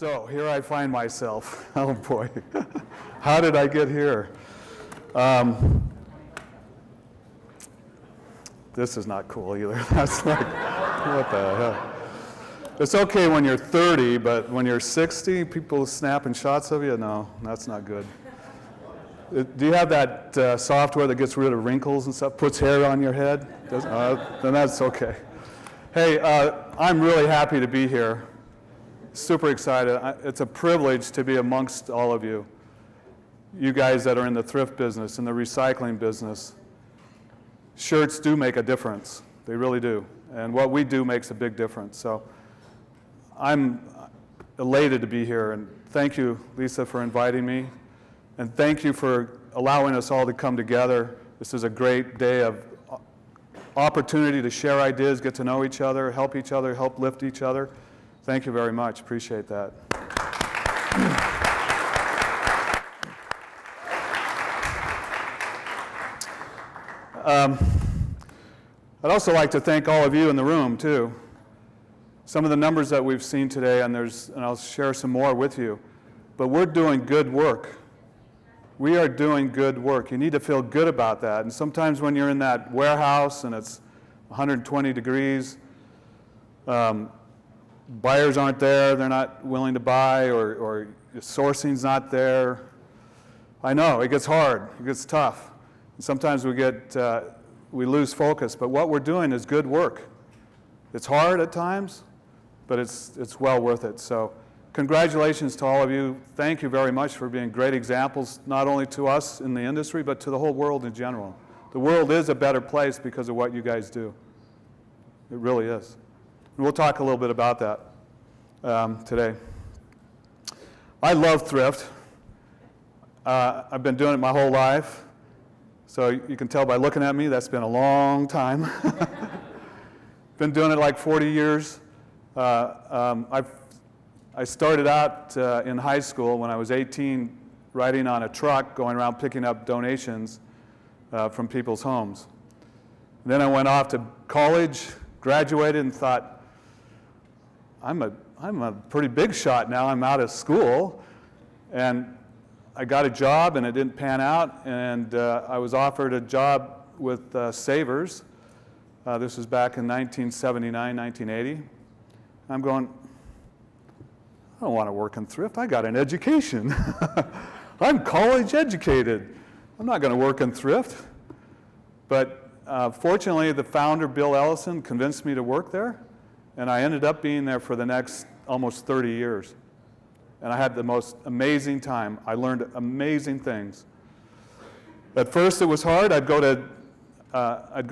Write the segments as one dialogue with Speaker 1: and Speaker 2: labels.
Speaker 1: So here I find myself. Oh boy, how did I get here? This is not cool either. That's like, what the hell? It's okay when you're 30, but when you're 60, people snapping shots of you? No, that's not good. Do you have that software that gets rid of wrinkles and stuff, puts hair on your head? Then that's okay. Hey, I'm really happy to be here. Super excited. It's a privilege to be amongst all of you. You guys that are in the thrift business, in the recycling business. Shirts do make a difference. They really do. And what we do makes a big difference. So I'm elated to be here. And thank you, Lisa, for inviting me. And thank you for allowing us all to come together. This is a great day of opportunity to share ideas, get to know each other, help lift each other. Thank you very much. Appreciate that. I'd also like to thank all of you in the room, too. Some of the numbers that we've seen today, and I'll share some more with you, but we're doing good work. We are doing good work. You need to feel good about that. And sometimes when you're in that warehouse and it's 120 degrees, buyers aren't there, they're not willing to buy, or sourcing's not there. I know, it gets hard, it gets tough. And sometimes we lose focus, but what we're doing is good work. It's hard at times, but it's well worth it. So congratulations to all of you. Thank you very much for being great examples, not only to us in the industry, but to the whole world in general. The world is a better place because of what you guys do. It really is. And we'll talk a little bit about that today. I love thrift. I've been doing it my whole life. So you can tell by looking at me, that's been a long time. Been doing it like 40 years. I started out in high school when I was 18, riding on a truck, going around picking up donations from people's homes. Then I went off to college, graduated, and thought, I'm a pretty big shot now. I'm out of school, and I got a job, and it didn't pan out. And I was offered a job with Savers. This was back in 1979, 1980. I'm going, I don't want to work in thrift. I got an education. I'm college educated. I'm not going to work in thrift. But fortunately, the founder, Bill Ellison, convinced me to work there. And I ended up being there for the next almost 30 years. And I had the most amazing time. I learned amazing things. At first, it was hard. I'd go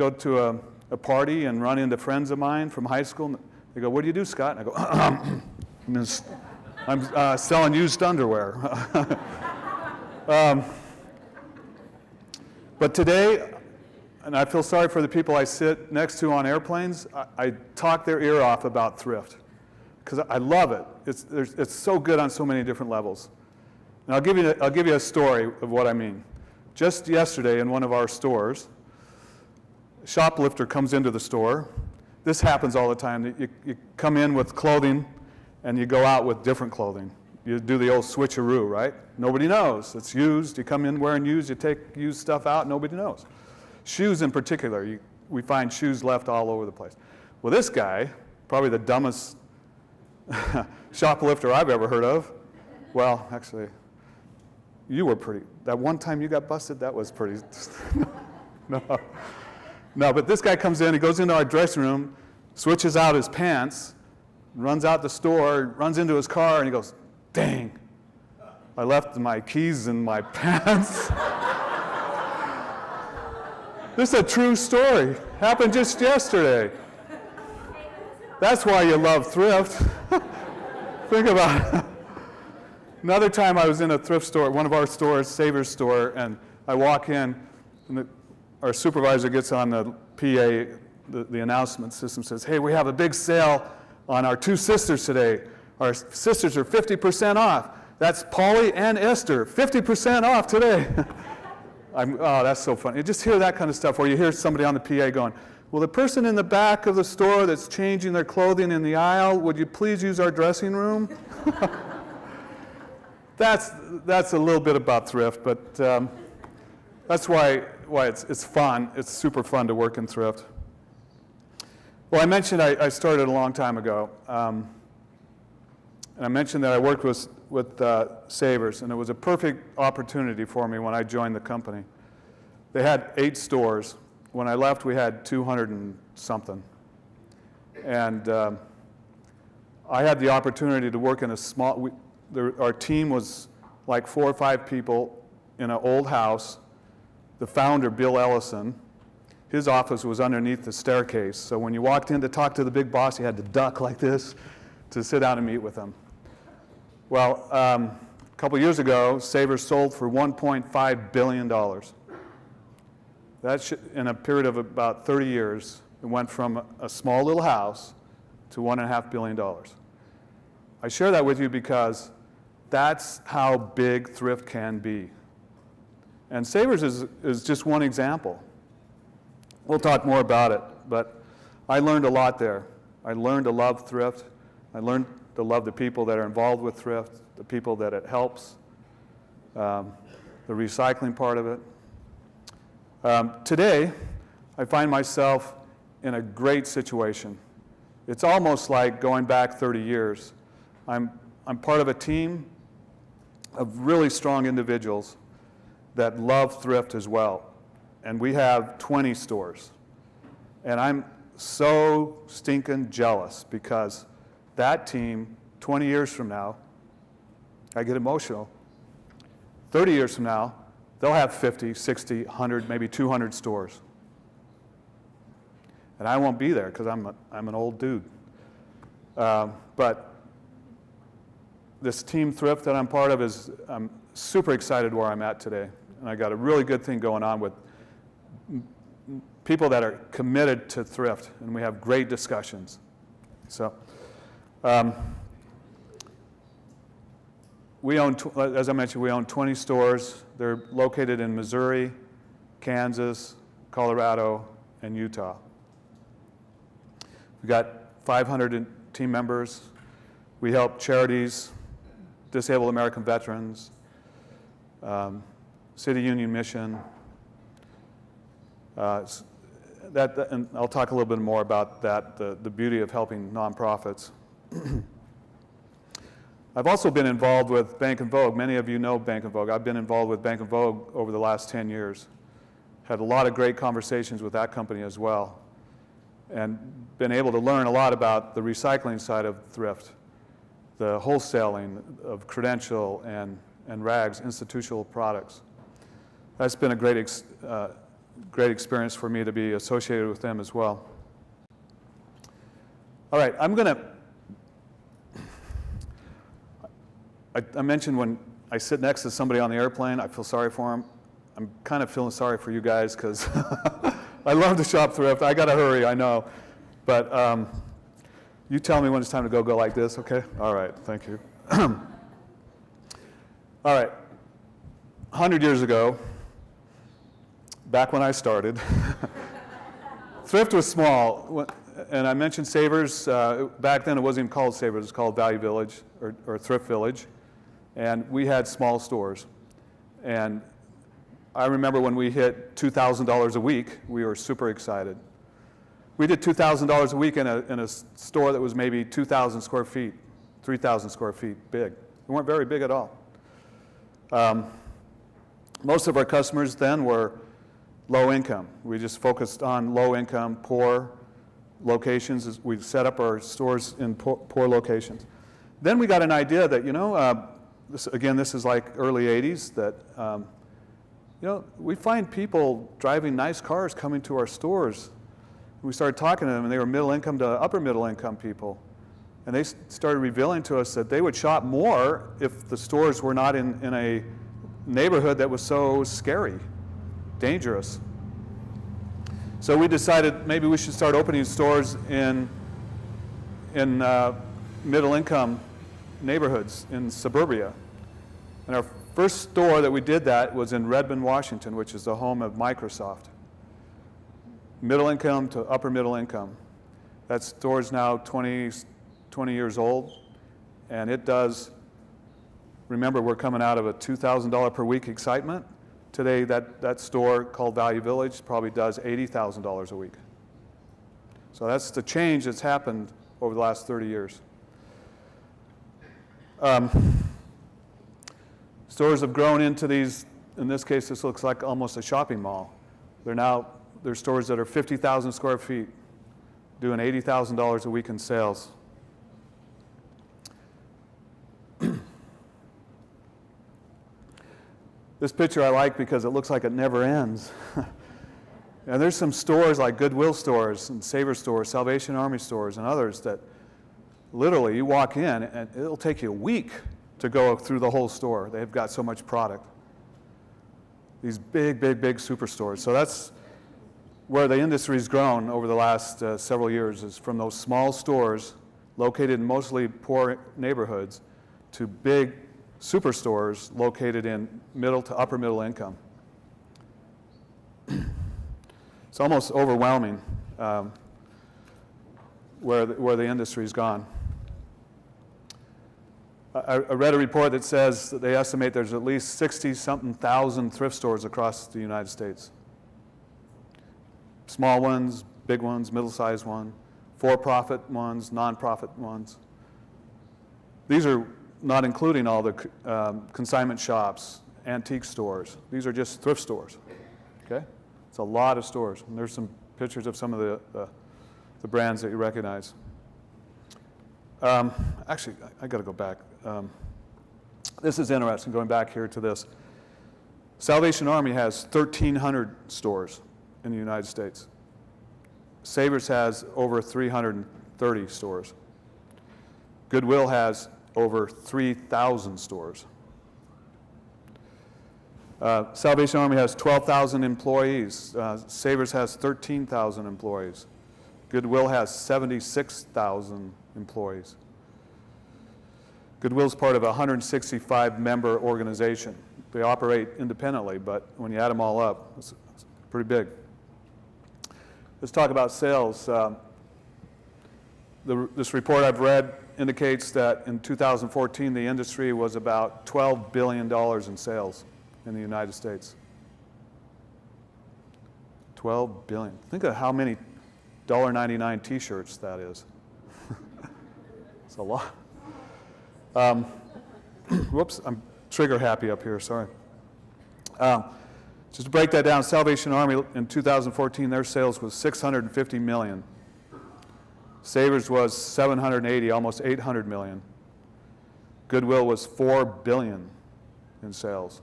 Speaker 1: to a party and run into friends of mine from high school. They go, "What do you do, Scott?" And I go, I'm selling used underwear. But today, and I feel sorry for the people I sit next to on airplanes, I talk their ear off about thrift because I love it. It's so good on so many different levels. And I'll give you a story of what I mean. Just yesterday in one of our stores, a shoplifter comes into the store. This happens all the time. You come in with clothing and you go out with different clothing. You do the old switcheroo, right? Nobody knows. It's used. You come in wearing used. You take used stuff out. Nobody knows. Shoes in particular. We find shoes left all over the place. Well, this guy, probably the dumbest shoplifter I've ever heard of. Well, actually, you were pretty. That one time you got busted, that was pretty. No, but this guy comes in. He goes into our dressing room, switches out his pants, runs out the store, runs into his car, and he goes, "Dang, I left my keys in my pants. This is a true story. Happened just yesterday. That's why you love thrift. Think about it. Another time I was in a thrift store, one of our stores, Savers store, and I walk in, and our supervisor gets on the PA, the announcement system, says, hey, we have a big sale on our two sisters today. Our sisters are 50% off. That's Polly and Esther, 50% off today. Oh, that's so funny. You just hear that kind of stuff, or you hear somebody on the PA going, well, the person in the back of the store that's changing their clothing in the aisle, would you please use our dressing room? That's a little bit about thrift, but that's why it's fun. It's super fun to work in thrift. Well, I mentioned I started a long time ago, and I mentioned that I worked with Savers, and it was a perfect opportunity for me when I joined the company. They had 8 stores. When I left, we had 200 and something. And I had the opportunity to work in a small, our team was like 4 or 5 people in an old house. The founder, Bill Ellison, his office was underneath the staircase. So when you walked in to talk to the big boss, you had to duck like this to sit down and meet with him. Well, a couple years ago, Savers sold for $1.5 billion. That in a period of about 30 years, it went from a small little house to $1.5 billion. I share that with you because that's how big thrift can be. And Savers is just one example. We'll talk more about it, but I learned a lot there. I learned to love thrift. I learned to love the people that are involved with thrift, the people that it helps, the recycling part of it. Today, I find myself in a great situation. It's almost like going back 30 years. I'm part of a team of really strong individuals that love thrift as well. And we have 20 stores. And I'm so stinking jealous because that team, 20 years from now, I get emotional. 30 years from now, they'll have 50, 60, 100, maybe 200 stores. And I won't be there because I'm an old dude. But this Team Thrift that I'm part of I'm super excited where I'm at today. And I got a really good thing going on with people that are committed to thrift, and we have great discussions. So, we own, as I mentioned, we own 20 stores. They're located in Missouri, Kansas, Colorado, and Utah. We've got 500 team members. We help charities, disabled American veterans, City Union Mission. And I'll talk a little bit more about that, the beauty of helping nonprofits. I've also been involved with Bank & Vogue. Many of you know Bank & Vogue. I've been involved with Bank & Vogue over the last 10 years. Had a lot of great conversations with that company as well. And been able to learn a lot about the recycling side of thrift, the wholesaling of credential and rags, institutional products. That's been a great experience for me to be associated with them as well. All right, I mentioned when I sit next to somebody on the airplane, I feel sorry for them. I'm kind of feeling sorry for you guys because I love to shop thrift. I got to hurry, I know. But you tell me when it's time to go like this, okay? All right, thank you. All right, 100 years ago, back when I started, thrift was small. And I mentioned Savers. Back then it wasn't even called Savers, it was called Value Village or Thrift Village. And we had small stores. And I remember when we hit $2,000 a week, we were super excited. We did $2,000 a week in a store that was maybe 2,000 square feet, 3,000 square feet big. We weren't very big at all. Most of our customers then were low income. We just focused on low income, poor locations. We set up our stores in poor locations. Then we got an idea that, this is like early 80s, that we find people driving nice cars coming to our stores. We started talking to them, and they were middle income to upper middle income people. And they started revealing to us that they would shop more if the stores were not in a neighborhood that was so scary, dangerous. So we decided maybe we should start opening stores in middle income neighborhoods in suburbia. And our first store that we did that was in Redmond, Washington, which is the home of Microsoft. Middle income to upper middle income. That store is now 20 years old, and it does, remember, we're coming out of a $2,000 per week excitement. Today, that store called Value Village probably does $80,000 a week. So that's the change that's happened over the last 30 years. Stores have grown into these, in this case, this looks like almost a shopping mall. There's stores that are 50,000 square feet, doing $80,000 a week in sales. This picture I like because it looks like it never ends. And there's some stores like Goodwill stores and Saver stores, Salvation Army stores, and others that literally you walk in and it'll take you a week to go through the whole store. They've got so much product. These big, big, big superstores. So that's where the industry's grown over the last several years, is from those small stores located in mostly poor neighborhoods to big superstores located in middle to upper middle income. It's almost overwhelming where the industry's gone. I read a report that says that they estimate there's at least 60-something thousand thrift stores across the United States. Small ones, big ones, middle-sized ones, for-profit ones, non-profit ones. These are not including all the consignment shops, antique stores. These are just thrift stores, okay? It's a lot of stores. And there's some pictures of some of the brands that you recognize. Actually, I got to go back. This is interesting, going back here to this. Salvation Army has 1,300 stores in the United States. Savers has over 330 stores. Goodwill has over 3,000 stores. Salvation Army has 12,000 employees. Savers has 13,000 employees. Goodwill has 76,000 employees. Goodwill's part of a 165-member organization. They operate independently, but when you add them all up, it's pretty big. Let's talk about sales. This report I've read indicates that in 2014, the industry was about $12 billion in sales in the United States. 12 billion. Think of how many $1.99 t-shirts that is. It's a lot. Whoops, I'm trigger happy up here, sorry. Just to break that down, Salvation Army in 2014, their sales was $650 million. Savers was 780, almost 800 million. Goodwill was 4 billion in sales.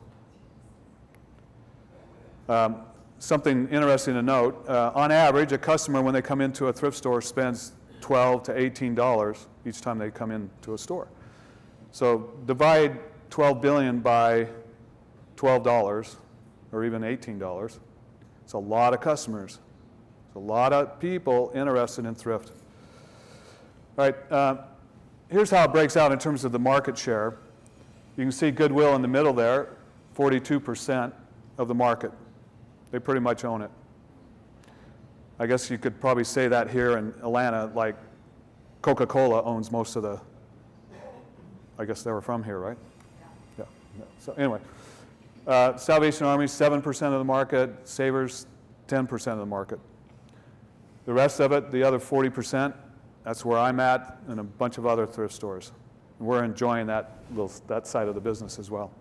Speaker 1: Something interesting to note, on average, a customer when they come into a thrift store spends $12 to $18 each time they come into a store. So divide 12 billion by $12 or even $18. It's a lot of customers. It's a lot of people interested in thrift. All right, here's how it breaks out in terms of the market share. You can see Goodwill in the middle there, 42% of the market. They pretty much own it. I guess you could probably say that here in Atlanta, like Coca-Cola owns most of the, I guess they were from here, right? Yeah. So anyway, Salvation Army, 7% of the market, Savers, 10% of the market. The rest of it, the other 40%, that's where I'm at and a bunch of other thrift stores. And we're enjoying that side of the business as well.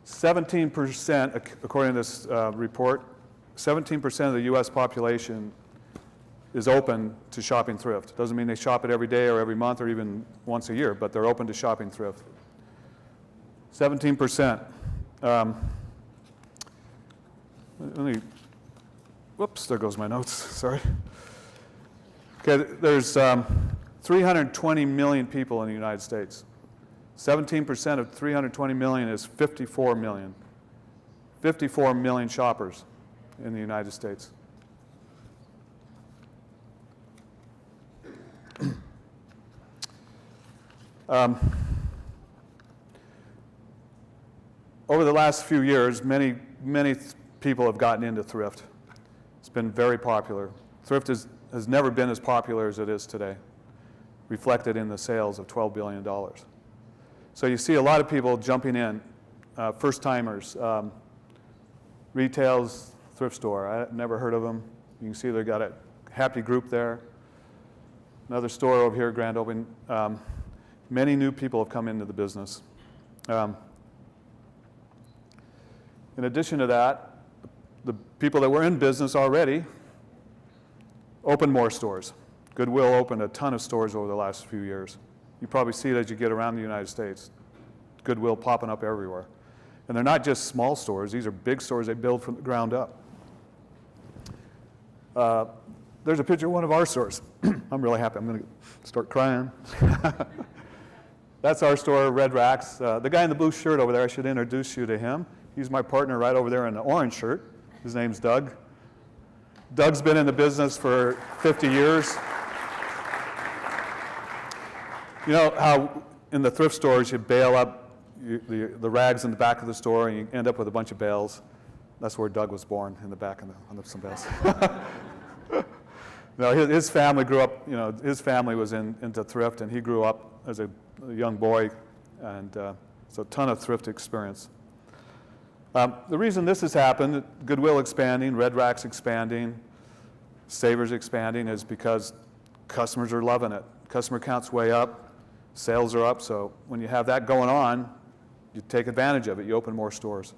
Speaker 1: 17%, according to this report, 17% of the U.S. population is open to shopping thrift. Doesn't mean they shop it every day or every month or even once a year, but they're open to shopping thrift. 17%. Whoops, there goes my notes, sorry. Okay, there's 320 million people in the United States. 17% of 320 million is 54 million. 54 million shoppers in the United States. Over the last few years, many people have gotten into thrift. It's been very popular. Thrift has never been as popular as it is today, reflected in the sales of $12 billion. So you see a lot of people jumping in, first-timers, retail's thrift store. I never heard of them. You can see they've got a happy group there. Another store over here, grand opening. Many new people have come into the business. In addition to that, the people that were in business already opened more stores. Goodwill opened a ton of stores over the last few years. You probably see it as you get around the United States. Goodwill popping up everywhere. And they're not just small stores. These are big stores they build from the ground up. There's a picture of one of our stores. I'm really happy. I'm going to start crying. That's our store, Red Racks. The guy in the blue shirt over there, I should introduce you to him. He's my partner right over there in the orange shirt. His name's Doug. Doug's been in the business for 50 years. You know how in the thrift stores you bail up the rags in the back of the store and you end up with a bunch of bales? That's where Doug was born, in the back of some bales. No, his family grew up, you know, his family was into thrift, and he grew up as a young boy, and so a ton of thrift experience. The reason this has happened, Goodwill expanding, Red Racks expanding, Savers expanding, is because customers are loving it. Customer count's way up, sales are up, so when you have that going on, you take advantage of it, you open more stores.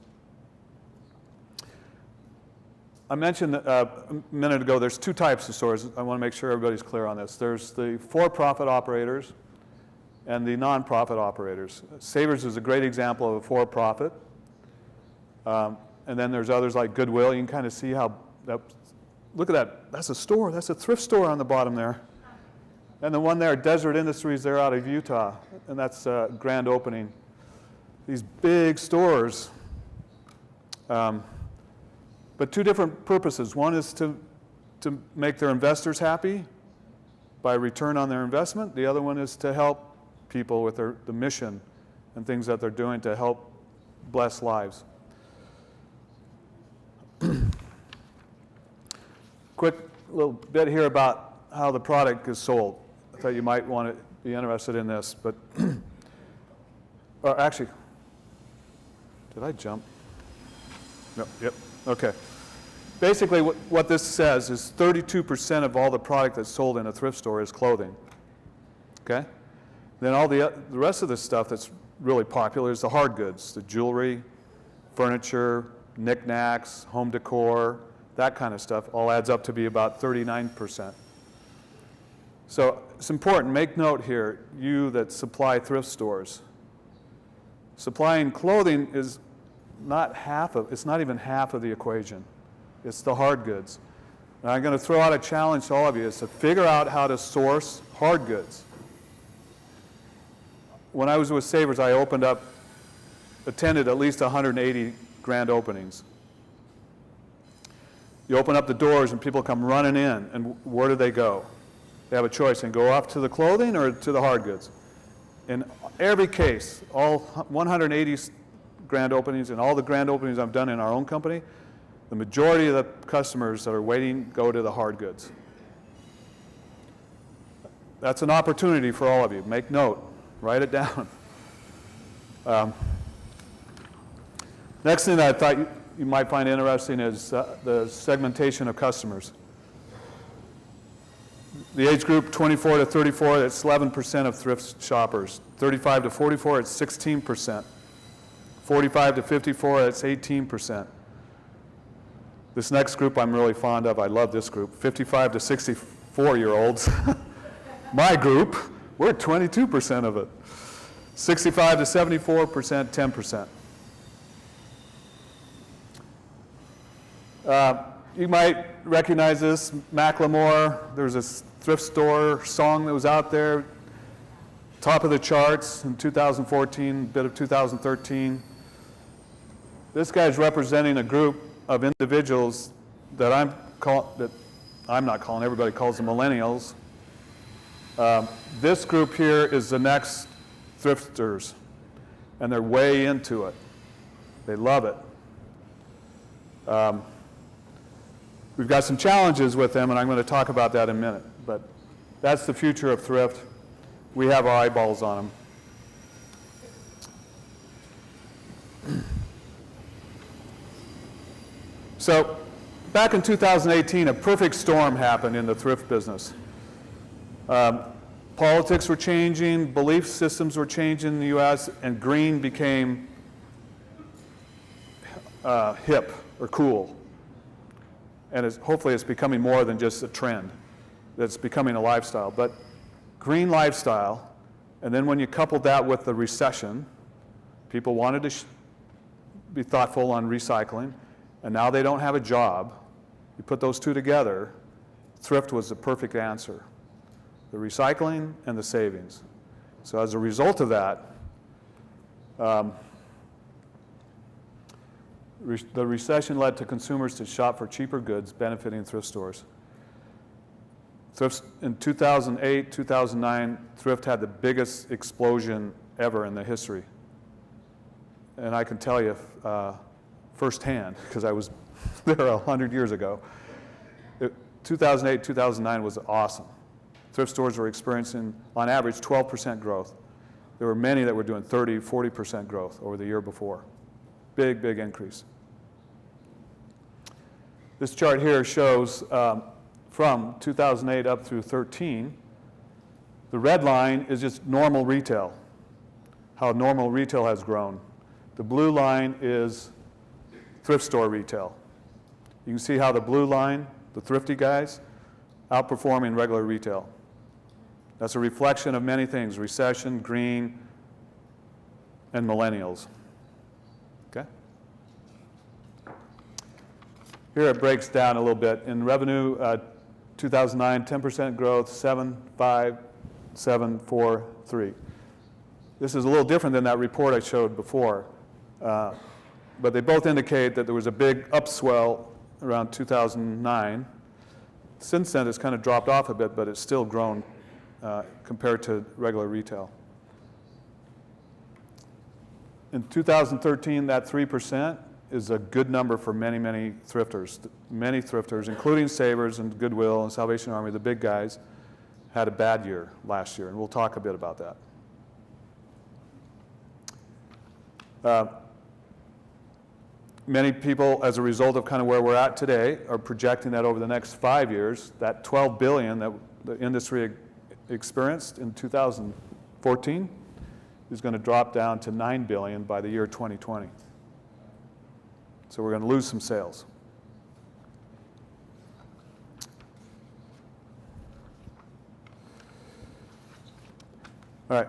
Speaker 1: I mentioned a minute ago there's two types of stores. I want to make sure everybody's clear on this. There's the for-profit operators and the non-profit operators. Savers is a great example of a for-profit. And then there's others like Goodwill. You can kind of see how, look at that, that's a store, that's a thrift store on the bottom there. And the one there, Desert Industries, they're out of Utah, and that's a grand opening. These big stores, but two different purposes. One is to make their investors happy by return on their investment. The other one is to help people with the mission and things that they're doing to help bless lives. Quick little bit here about how the product is sold. I thought you might want to be interested in this, but or actually, did I jump? No, yep, okay. Basically what this says is 32% of all the product that's sold in a thrift store is clothing, okay? Then all the rest of the stuff that's really popular is the hard goods, the jewelry, furniture, knickknacks, home decor, that kind of stuff, all adds up to be about 39%. So it's important, make note here, you that supply thrift stores. Supplying clothing is it's not even half of the equation. It's the hard goods. And I'm going to throw out a challenge to all of you is to figure out how to source hard goods. When I was with Savers, I attended at least 180 grand openings. You open up the doors and people come running in, and where do they go? They have a choice, and go off to the clothing or to the hard goods. In every case, all 180 grand openings and all the grand openings I've done in our own company, the majority of the customers that are waiting go to the hard goods. That's an opportunity for all of you. Make note, write it down. Next thing that I thought you might find interesting is the segmentation of customers. The age group 24 to 34, that's 11% of thrift shoppers. 35 to 44, it's 16%. 45 to 54, that's 18%. This next group I'm really fond of, I love this group. 55 to 64, 4-year-olds, my group, we're 22% of it. 65 to 74%, 10%. You might recognize this, Macklemore. There's a thrift store song that was out there, top of the charts in 2014, a bit of 2013. This guy's representing a group of individuals that I'm not calling, everybody calls them millennials. This group here is the next thrifters, and they're way into it. They love it. We've got some challenges with them, and I'm going to talk about that in a minute, but that's the future of thrift. We have our eyeballs on them. So, back in 2018, a perfect storm happened in the thrift business. Politics were changing, belief systems were changing in the U.S., and green became hip or cool. And hopefully it's becoming more than just a trend. It's becoming a lifestyle. But green lifestyle, and then when you coupled that with the recession, people wanted to be thoughtful on recycling, and now they don't have a job. You put those two together, thrift was the perfect answer. The recycling and the savings. So as a result of that, the recession led to consumers to shop for cheaper goods, benefiting thrift stores. Thrifts in 2008, 2009, thrift had the biggest explosion ever in the history. And I can tell you firsthand, because I was there 100 years ago. 2008, 2009 was awesome. Thrift stores were experiencing, on average, 12% growth. There were many that were doing 30, 40% growth over the year before. Big, big increase. This chart here shows from 2008 up through 13, the red line is just normal retail, how normal retail has grown. The blue line is thrift store retail. You can see how the blue line, the thrifty guys, outperforming regular retail. That's a reflection of many things, recession, green, and millennials. Okay? Here it breaks down a little bit. In revenue, 2009, 10% growth, 7, 5, 7, 4, 3. This is a little different than that report I showed before. But they both indicate that there was a big upswell around 2009. Since then, it's kind of dropped off a bit, but it's still grown compared to regular retail. In 2013, that 3% is a good number for many, many thrifters. Many thrifters, including Savers and Goodwill and Salvation Army, the big guys, had a bad year last year, and we'll talk a bit about that. Many people, as a result of kind of where we're at today, are projecting that over the next 5 years, that $12 billion that the industry experienced in 2014 is going to drop down to $9 billion by the year 2020. So we're going to lose some sales. All right.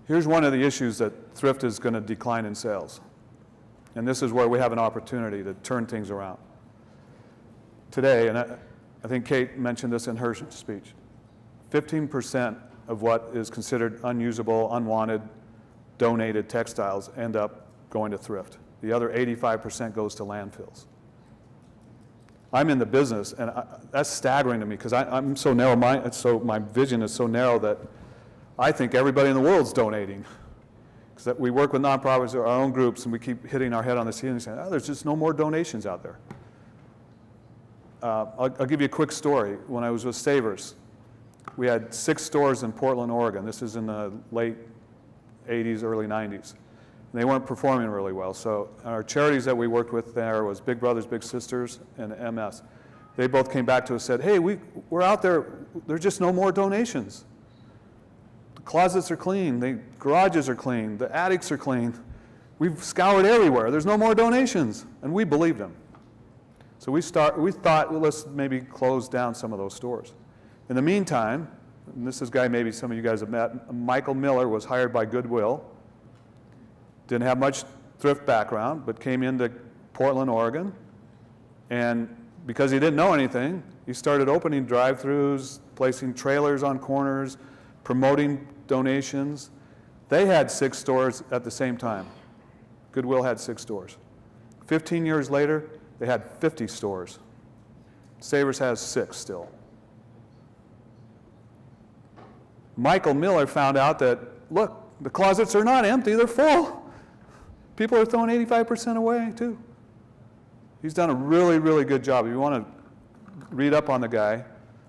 Speaker 1: Here's one of the issues that thrift is going to decline in sales. And this is where we have an opportunity to turn things around. Today, and I think Kate mentioned this in her speech, 15% of what is considered unusable, unwanted, donated textiles end up going to thrift. The other 85% goes to landfills. I'm in the business, and that's staggering to me because I'm so narrow-minded, so my vision is so narrow that I think everybody in the world's donating. Because we work with nonprofits or our own groups, and we keep hitting our head on the ceiling and saying, oh, there's just no more donations out there. I'll give you a quick story. When I was with Savers, we had 6 stores in Portland, Oregon. This is in the late 80s, early 90s. And they weren't performing really well. So our charities that we worked with there was Big Brothers Big Sisters and MS. They both came back to us and said, hey, we're out there. There's just no more donations. The closets are clean. The garages are clean. The attics are clean. We've scoured everywhere. There's no more donations. And we believed them. So we thought, well, let's maybe close down some of those stores. In the meantime, and this is a guy maybe some of you guys have met, Michael Miller was hired by Goodwill. Didn't have much thrift background, but came into Portland, Oregon. And because he didn't know anything, he started opening drive-throughs, placing trailers on corners, promoting donations. They had 6 stores at the same time. Goodwill had 6 stores. 15 years later, they had 50 stores. Savers has 6 still. Michael Miller found out that, look, the closets are not empty, they're full. People are throwing 85% away, too. He's done a really, really good job. If you want to read up on the guy,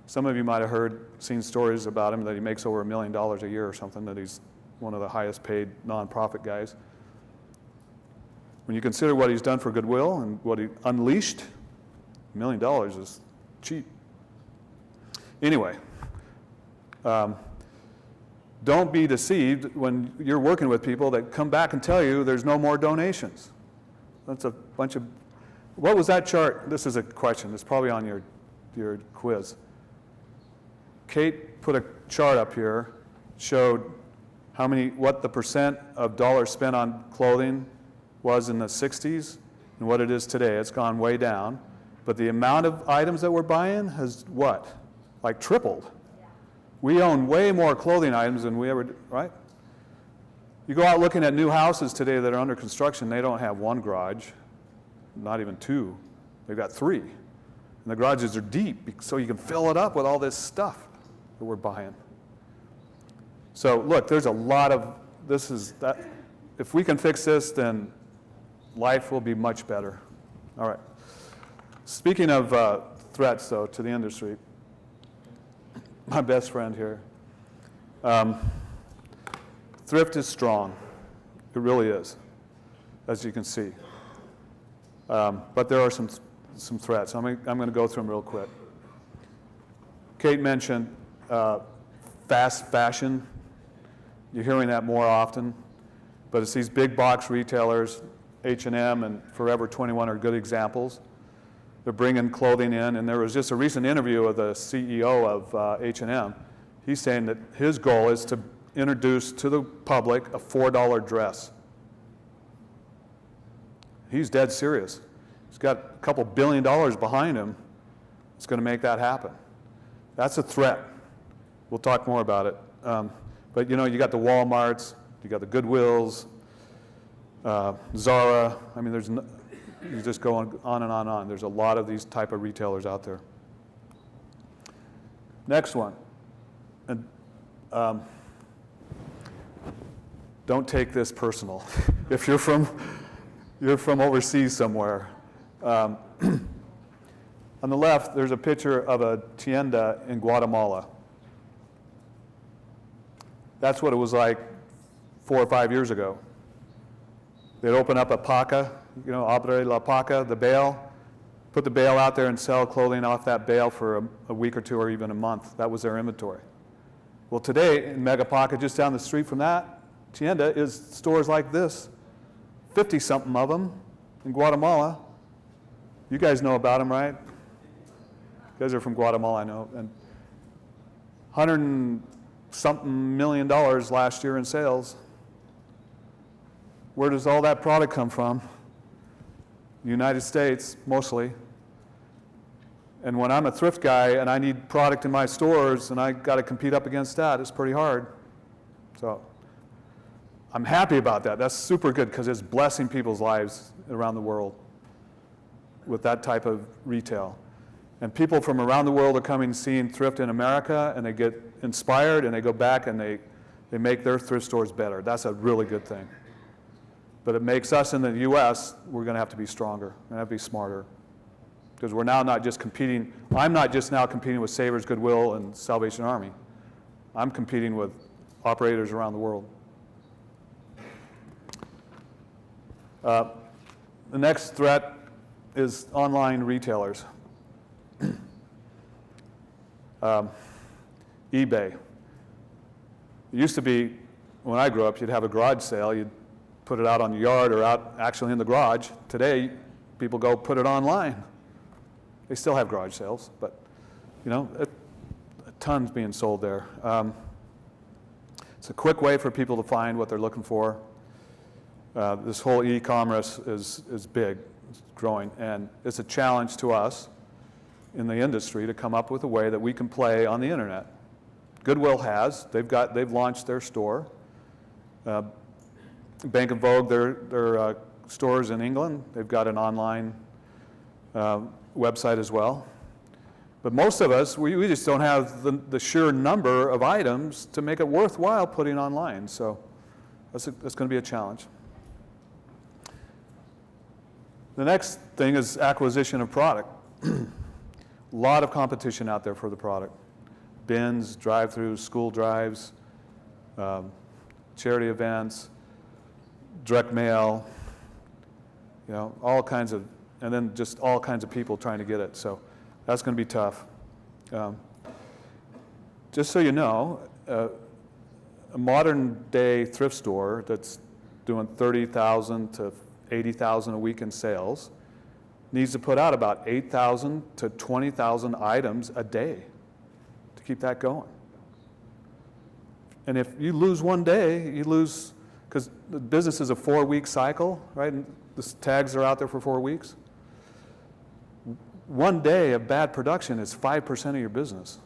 Speaker 1: some of you might have seen stories about him that he makes over $1 million a year or something, that he's one of the highest paid nonprofit guys. When you consider what he's done for Goodwill and what he unleashed, $1 million is cheap. Anyway, don't be deceived when you're working with people that come back and tell you there's no more donations. That's a bunch of, what was that chart? This is a question, it's probably on your quiz. Kate put a chart up here, showed what the percent of dollars spent on clothing was in the 60s and what it is today. It's gone way down. But the amount of items that we're buying has what? Like tripled. We own way more clothing items than we ever did, right? You go out looking at new houses today that are under construction, they don't have 1 garage, not even 2. They've got 3. And the garages are deep, so you can fill it up with all this stuff that we're buying. So look, there's a lot of, if we can fix this, then life will be much better. All right. Speaking of threats, though, to the industry, my best friend here, thrift is strong. It really is, as you can see. But there are some threats. I'm going to go through them real quick. Kate mentioned fast fashion. You're hearing that more often. But it's these big box retailers, H&M and Forever 21 are good examples. They're bringing clothing in, and there was just a recent interview with the CEO of H&M. He's saying that his goal is to introduce to the public a $4 dress. He's dead serious. He's got a couple $1 billion behind him. It's going to make that happen. That's a threat. We'll talk more about it. But you know, you got the Walmarts, you got the Goodwills, Zara. I mean, you just go on and on and on. There's a lot of these type of retailers out there. Next one. And, don't take this personal. If you're from overseas somewhere. On the left, there's a picture of a tienda in Guatemala. That's what it was like 4 or 5 years ago. They'd open up a paca, you know, abre la paca, the bale, put the bale out there and sell clothing off that bale for a week or 2 or even a month. That was their inventory. Well, today in Mega Paca, just down the street from that tienda, is stores like this, 50-something of them in Guatemala. You guys know about them, right? You guys are from Guatemala, I know. And $100-something million last year in sales. Where does all that product come from? The United States, mostly. And when I'm a thrift guy and I need product in my stores and I got to compete up against that, it's pretty hard. So I'm happy about that. That's super good because it's blessing people's lives around the world with that type of retail. And people from around the world are coming seeing thrift in America, and they get inspired and they go back and they make their thrift stores better. That's a really good thing. But it makes us in the US, we're going to have to be stronger. We're going to have to be smarter. Because we're now not just competing, I'm not just now competing with Savers, Goodwill, and Salvation Army. I'm competing with operators around the world. The next threat is online retailers. eBay. It used to be, when I grew up, you'd have a garage sale, you'd put it out on the yard or out actually in the garage. Today, people go put it online. They still have garage sales, but a ton's being sold there. It's a quick way for people to find what they're looking for. This whole e-commerce is big, it's growing, and it's a challenge to us in the industry to come up with a way that we can play on the internet. Goodwill has. They've launched their store. Bank and Vogue, their stores in England, they've got an online website as well. But most of us, we just don't have the sheer number of items to make it worthwhile putting online. So that's going to be a challenge. The next thing is acquisition of product. A lot of competition out there for the product. Bins, drive-throughs, school drives, charity events, direct mail, all kinds of, and then just all kinds of people trying to get it. So that's going to be tough. Just so you know, a modern day thrift store that's doing 30,000 to 80,000 a week in sales needs to put out about 8,000 to 20,000 items a day to keep that going. And if you lose one day, you lose, because the business is a 4-week cycle, right? And the tags are out there for 4 weeks. One day of bad production is 5% of your business.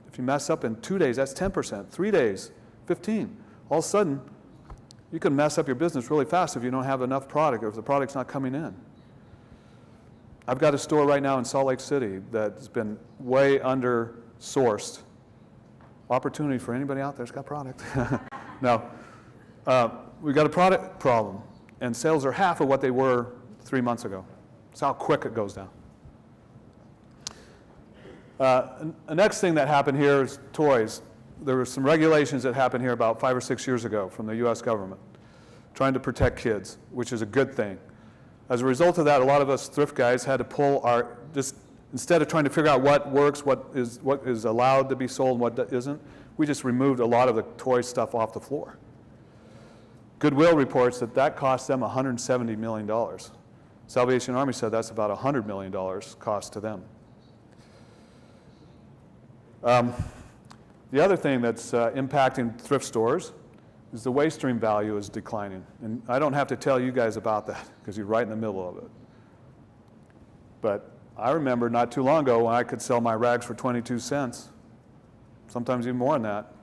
Speaker 1: If you mess up in 2 days, that's 10%. 3 days, 15. All of a sudden, you can mess up your business really fast if you don't have enough product or if the product's not coming in. I've got a store right now in Salt Lake City that's been way under-sourced. Opportunity for anybody out there that's got product. No. We've got a product problem, and sales are half of what they were 3 months ago. That's how quick it goes down. The next thing that happened here is toys. There were some regulations that happened here about 5 or 6 years ago from the US government, trying to protect kids, which is a good thing. As a result of that, a lot of us thrift guys had to pull just instead of trying to figure out what works, what is allowed to be sold and what isn't, we just removed a lot of the toy stuff off the floor. Goodwill reports that cost them $170 million. Salvation Army said that's about $100 million cost to them. The other thing that's impacting thrift stores is the waste stream value is declining. And I don't have to tell you guys about that because you're right in the middle of it. But I remember not too long ago when I could sell my rags for 22 cents, sometimes even more than that.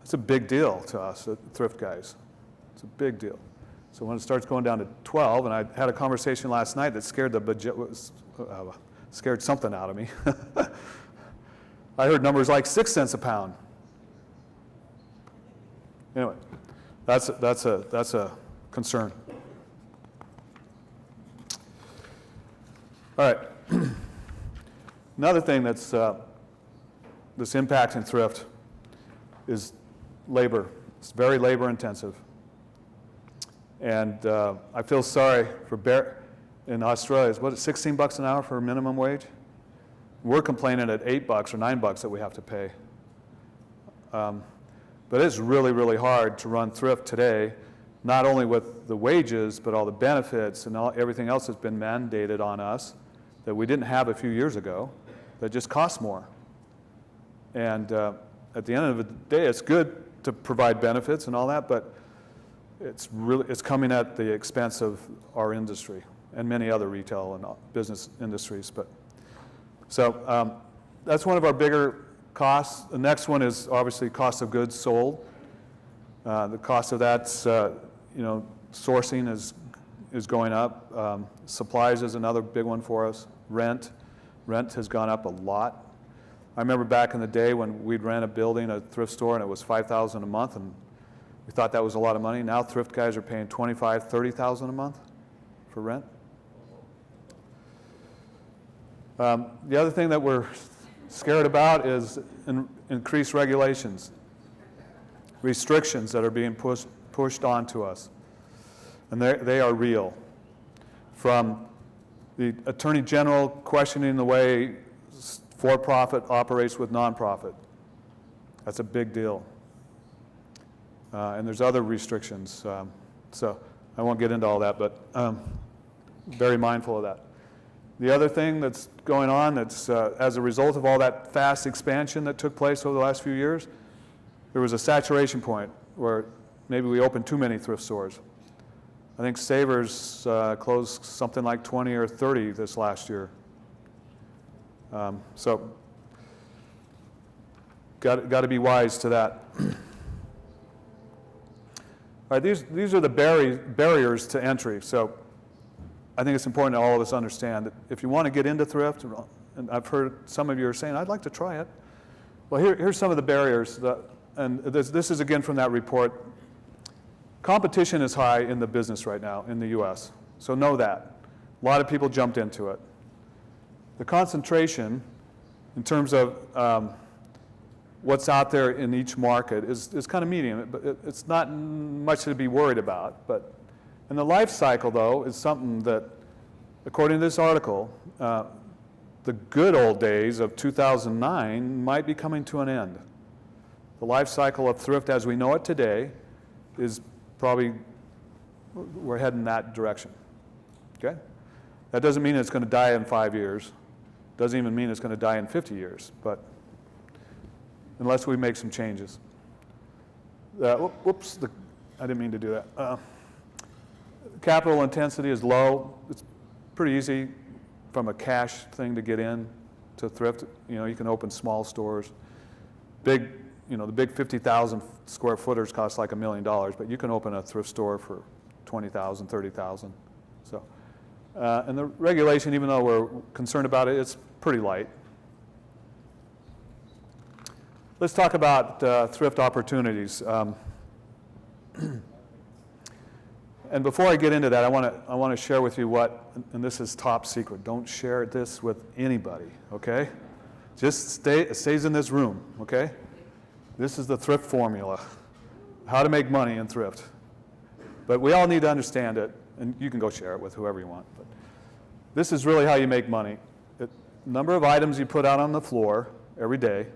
Speaker 1: It's a big deal to us thrift guys. It's a big deal. So when it starts going down to 12, and I had a conversation last night that scared scared something out of me. I heard numbers like 6 cents a pound. Anyway, that's a concern. All right. Another thing that's impacting thrift is labor. It's very labor intensive. And I feel sorry for in Australia. What is it, 16 bucks an hour for minimum wage? We're complaining at 8 bucks or 9 bucks that we have to pay. But it's really, really hard to run thrift today, not only with the wages, but all the benefits and everything else that's been mandated on us that we didn't have a few years ago that just costs more. And at the end of the day, it's good to provide benefits and all that, but it's coming at the expense of our industry and many other retail and business industries. So that's one of our bigger costs. The next one is obviously cost of goods sold. The cost of that's, sourcing is going up. Supplies is another big one for us. Rent has gone up a lot. I remember back in the day when we'd rent a building, a thrift store, and it was $5,000 a month, and we thought that was a lot of money. Now thrift guys are paying $25,000, $30,000 a month for rent. The other thing that we're scared about is increased regulations, restrictions that are being pushed onto us, and they are real. From the Attorney General questioning the way for-profit operates with non-profit. That's a big deal. And there's other restrictions. So I won't get into all that, but very mindful of that. The other thing that's going on that's as a result of all that fast expansion that took place over the last few years, there was a saturation point where maybe we opened too many thrift stores. I think Savers closed something like 20 or 30 this last year. So got to be wise to that. All right, these are the barriers to entry. So I think it's important that all of us understand that if you want to get into thrift, and I've heard some of you are saying, I'd like to try it. Well, here's some of the barriers. And this is again from that report. Competition is high in the business right now in the US, so know that. A lot of people jumped into it. The concentration in terms of what's out there in each market is kind of medium, but it's not much to be worried about. But and the life cycle, though, is something that, according to this article, the good old days of 2009 might be coming to an end. The life cycle of thrift as we know it today is probably, we're heading that direction, okay? That doesn't mean it's going to die in 5 years. Doesn't even mean it's going to die in 50 years, but unless we make some changes. Whoops, I didn't mean to do that. Capital intensity is low. It's pretty easy from a cash thing to get in to thrift. You know, you can open small stores. Big, you know, the big 50,000 square footers cost like $1 million, but you can open a thrift store for 20,000, 30,000. So, and the regulation, even though we're concerned about it, it's pretty light. Let's talk about thrift opportunities. And before I get into that, I want to share with you what, and this is top secret. Don't share this with anybody, okay? Just it stays in this room, okay? This is the thrift formula, how to make money in thrift. But we all need to understand it, and you can go share it with whoever you want. But this is really how you make money. The number of items you put out on the floor every day.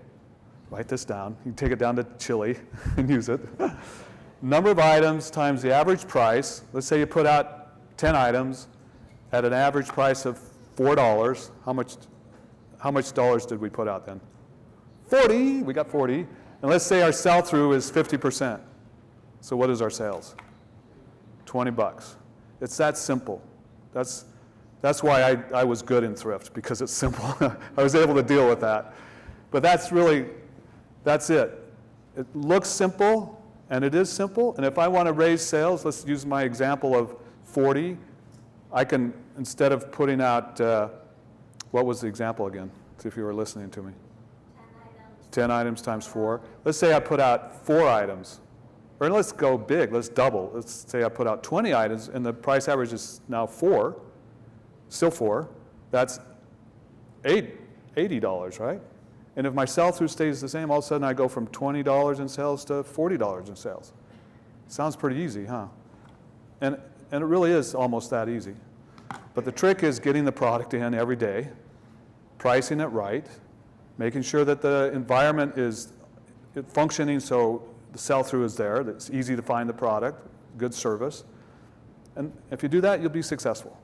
Speaker 1: Write this down. You can take it down to Chile and use it. Number of items times the average price. Let's say you put out 10 items at an average price of $4. How much dollars did we put out then? 40. We got 40. And let's say our sell-through is 50%. So what is our sales? 20 bucks. It's that simple. That's why I was good in thrift, because it's simple. I was able to deal with that. But that's it. It looks simple, and it is simple. And if I want to raise sales, let's use my example of 40. I can, instead of putting out, what was the example again? See if you were listening to me. 10 items times 4. Let's say I put out 4 items. Or let's go big, let's double. Let's say I put out 20 items and the price average is now 4, still 4. That's $80, right? And if my sell-through stays the same, all of a sudden I go from $20 in sales to $40 in sales. Sounds pretty easy, huh? And it really is almost that easy. But the trick is getting the product in every day, pricing it right, making sure that the environment is functioning so the sell-through is there, that it's easy to find the product, good service. And if you do that, you'll be successful.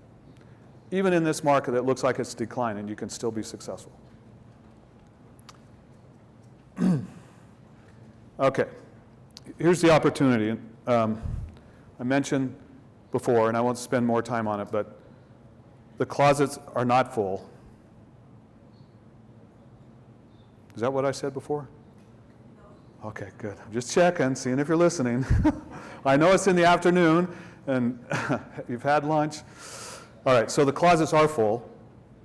Speaker 1: Even in this market that looks like it's declining, you can still be successful. Okay, here's the opportunity. I mentioned before, and I won't spend more time on it, but the closets are not full. Is that what I said before? No. Okay, good. I'm just checking, seeing if you're listening. I know it's in the afternoon, and you've had lunch. All right, so the closets are full.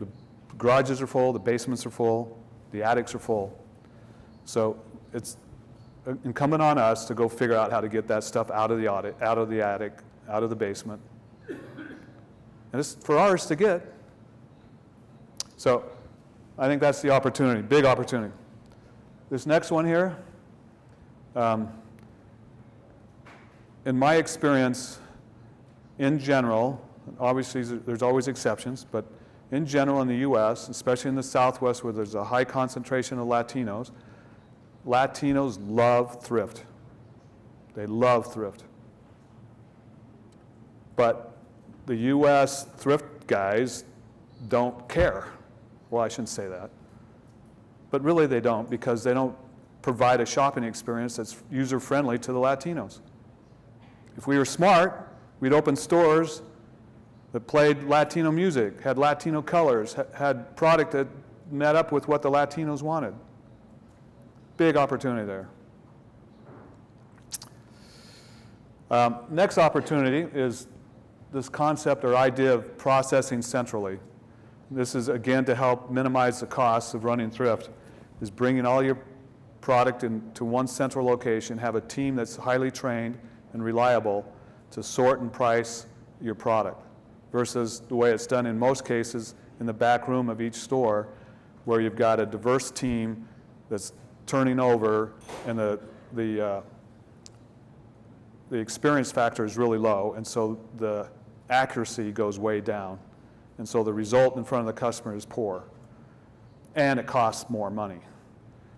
Speaker 1: The garages are full, the basements are full, the attics are full. So it's incumbent on us to go figure out how to get that stuff out of the attic, out of the basement. And it's for ours to get. So I think that's the opportunity, big opportunity. This next one here, in my experience, in general, obviously there's always exceptions, but in general in the US, especially in the Southwest where there's a high concentration of Latinos love thrift. They love thrift. But the US thrift guys don't care. Well, I shouldn't say that. But really they don't, because they don't provide a shopping experience that's user-friendly to the Latinos. If we were smart, we'd open stores that played Latino music, had Latino colors, had product that met up with what the Latinos wanted. Big opportunity there. Next opportunity is this concept or idea of processing centrally. This is, again, to help minimize the costs of running thrift, is bringing all your product into one central location, have a team that's highly trained and reliable to sort and price your product, versus the way it's done in most cases in the back room of each store, where you've got a diverse team that's turning over, and the experience factor is really low, and so the accuracy goes way down. And so the result in front of the customer is poor. And it costs more money.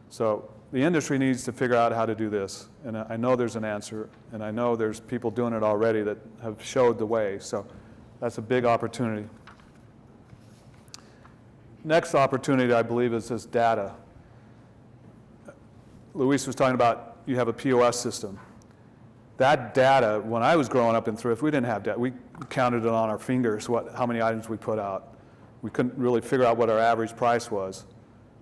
Speaker 1: So the industry needs to figure out how to do this. And I know there's an answer, and I know there's people doing it already that have showed the way. So that's a big opportunity. Next opportunity, I believe, is this data. Luis was talking about you have a POS system. That data, when I was growing up in thrift, we didn't have data. We counted it on our fingers, how many items we put out. We couldn't really figure out what our average price was.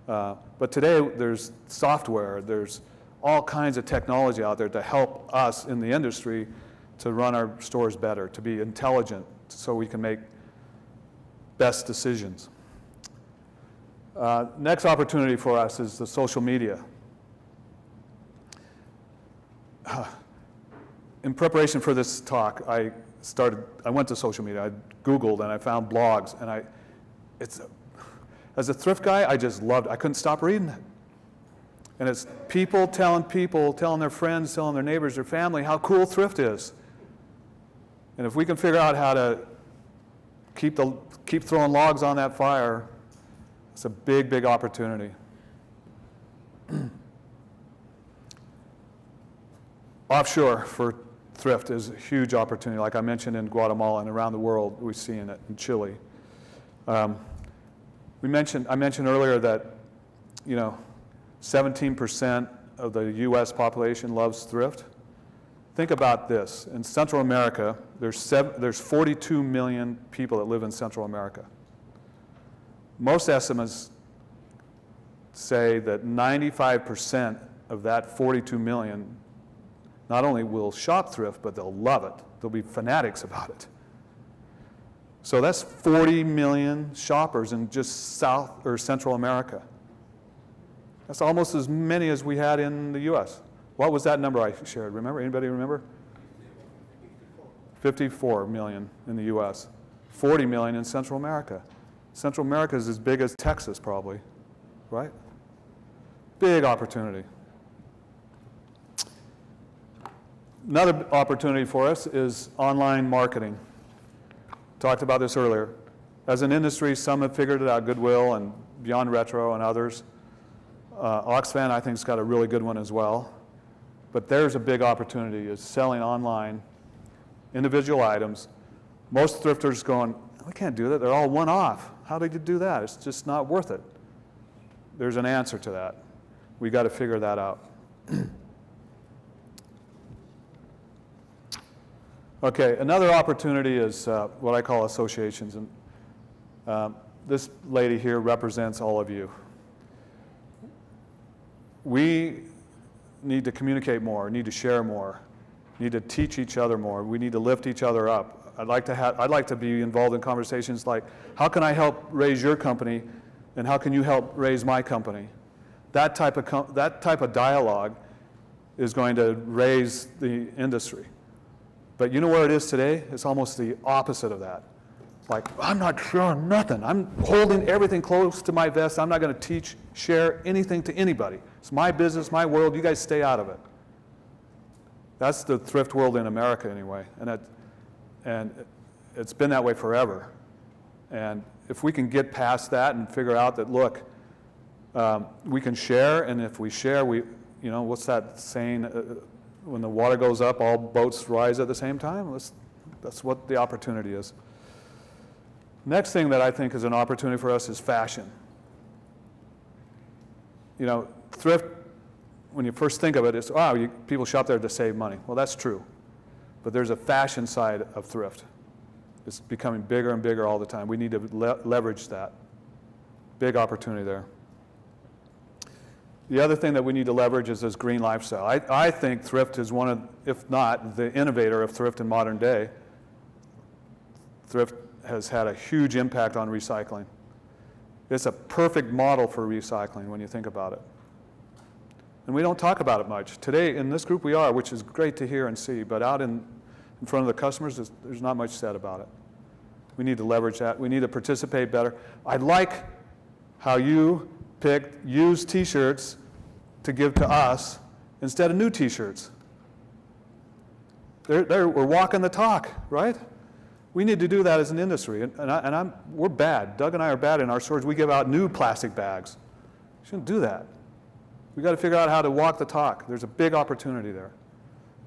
Speaker 1: But today, there's software, there's all kinds of technology out there to help us in the industry to run our stores better, to be intelligent, so we can make best decisions. Next opportunity for us is the social media. In preparation for this talk, I went to social media. I Googled and I found blogs, and as a thrift guy, I just loved it. I couldn't stop reading it. And it's people telling their friends, telling their neighbors, their family how cool thrift is. And if we can figure out how to keep throwing logs on that fire, it's a big, big opportunity. Offshore for thrift is a huge opportunity, like I mentioned, in Guatemala and around the world. We're seeing it in Chile. I mentioned earlier that 17% of the U.S. population loves thrift. Think about this. In Central America, there's 42 million people that live in Central America. Most estimates say that 95% of that 42 million not only will shop thrift, but they'll love it. They'll be fanatics about it. So that's 40 million shoppers in just South or Central America. That's almost as many as we had in the U.S. What was that number I shared? Remember? Anybody remember? 54 million in the U.S. 40 million in Central America. Central America is as big as Texas, probably, right? Big opportunity. Another opportunity for us is online marketing. Talked about this earlier. As an industry, some have figured it out, Goodwill and Beyond Retro and others. Oxfam, I think, has got a really good one as well. But there's a big opportunity, is selling online individual items. Most thrifters going, we can't do that. They're all one-off. How did you do that? It's just not worth it. There's an answer to that. We got to figure that out. Okay, another opportunity is what I call associations. And this lady here represents all of you. We need to communicate more, need to share more, need to teach each other more. We need to lift each other up. I'd like to be involved in conversations like, how can I help raise your company, and how can you help raise my company? That type of dialogue is going to raise the industry. But you know where it is today? It's almost the opposite of that. Like, I'm not sharing nothing. I'm holding everything close to my vest. I'm not going to share anything to anybody. It's my business, my world. You guys stay out of it. That's the thrift world in America anyway. And it's been that way forever. And if we can get past that and figure out that, look, we can share, and if we share, what's that saying? When the water goes up, all boats rise at the same time? That's what the opportunity is. Next thing that I think is an opportunity for us is fashion. You know, thrift, when you first think of it, it's, wow, people shop there to save money. Well, that's true. But there's a fashion side of thrift. It's becoming bigger and bigger all the time. We need to leverage that. Big opportunity there. The other thing that we need to leverage is this green lifestyle. I think thrift is one of, if not the innovator of thrift in modern day. Thrift has had a huge impact on recycling. It's a perfect model for recycling when you think about it. And we don't talk about it much. Today, in this group we are, which is great to hear and see, but out in front of the customers, there's not much said about it. We need to leverage that. We need to participate better. I like how you picked used T-shirts to give to us instead of new T-shirts. We're walking the talk, right? We need to do that as an industry, we're bad. Doug and I are bad in our stores. We give out new plastic bags. We shouldn't do that. We've got to figure out how to walk the talk. There's a big opportunity there.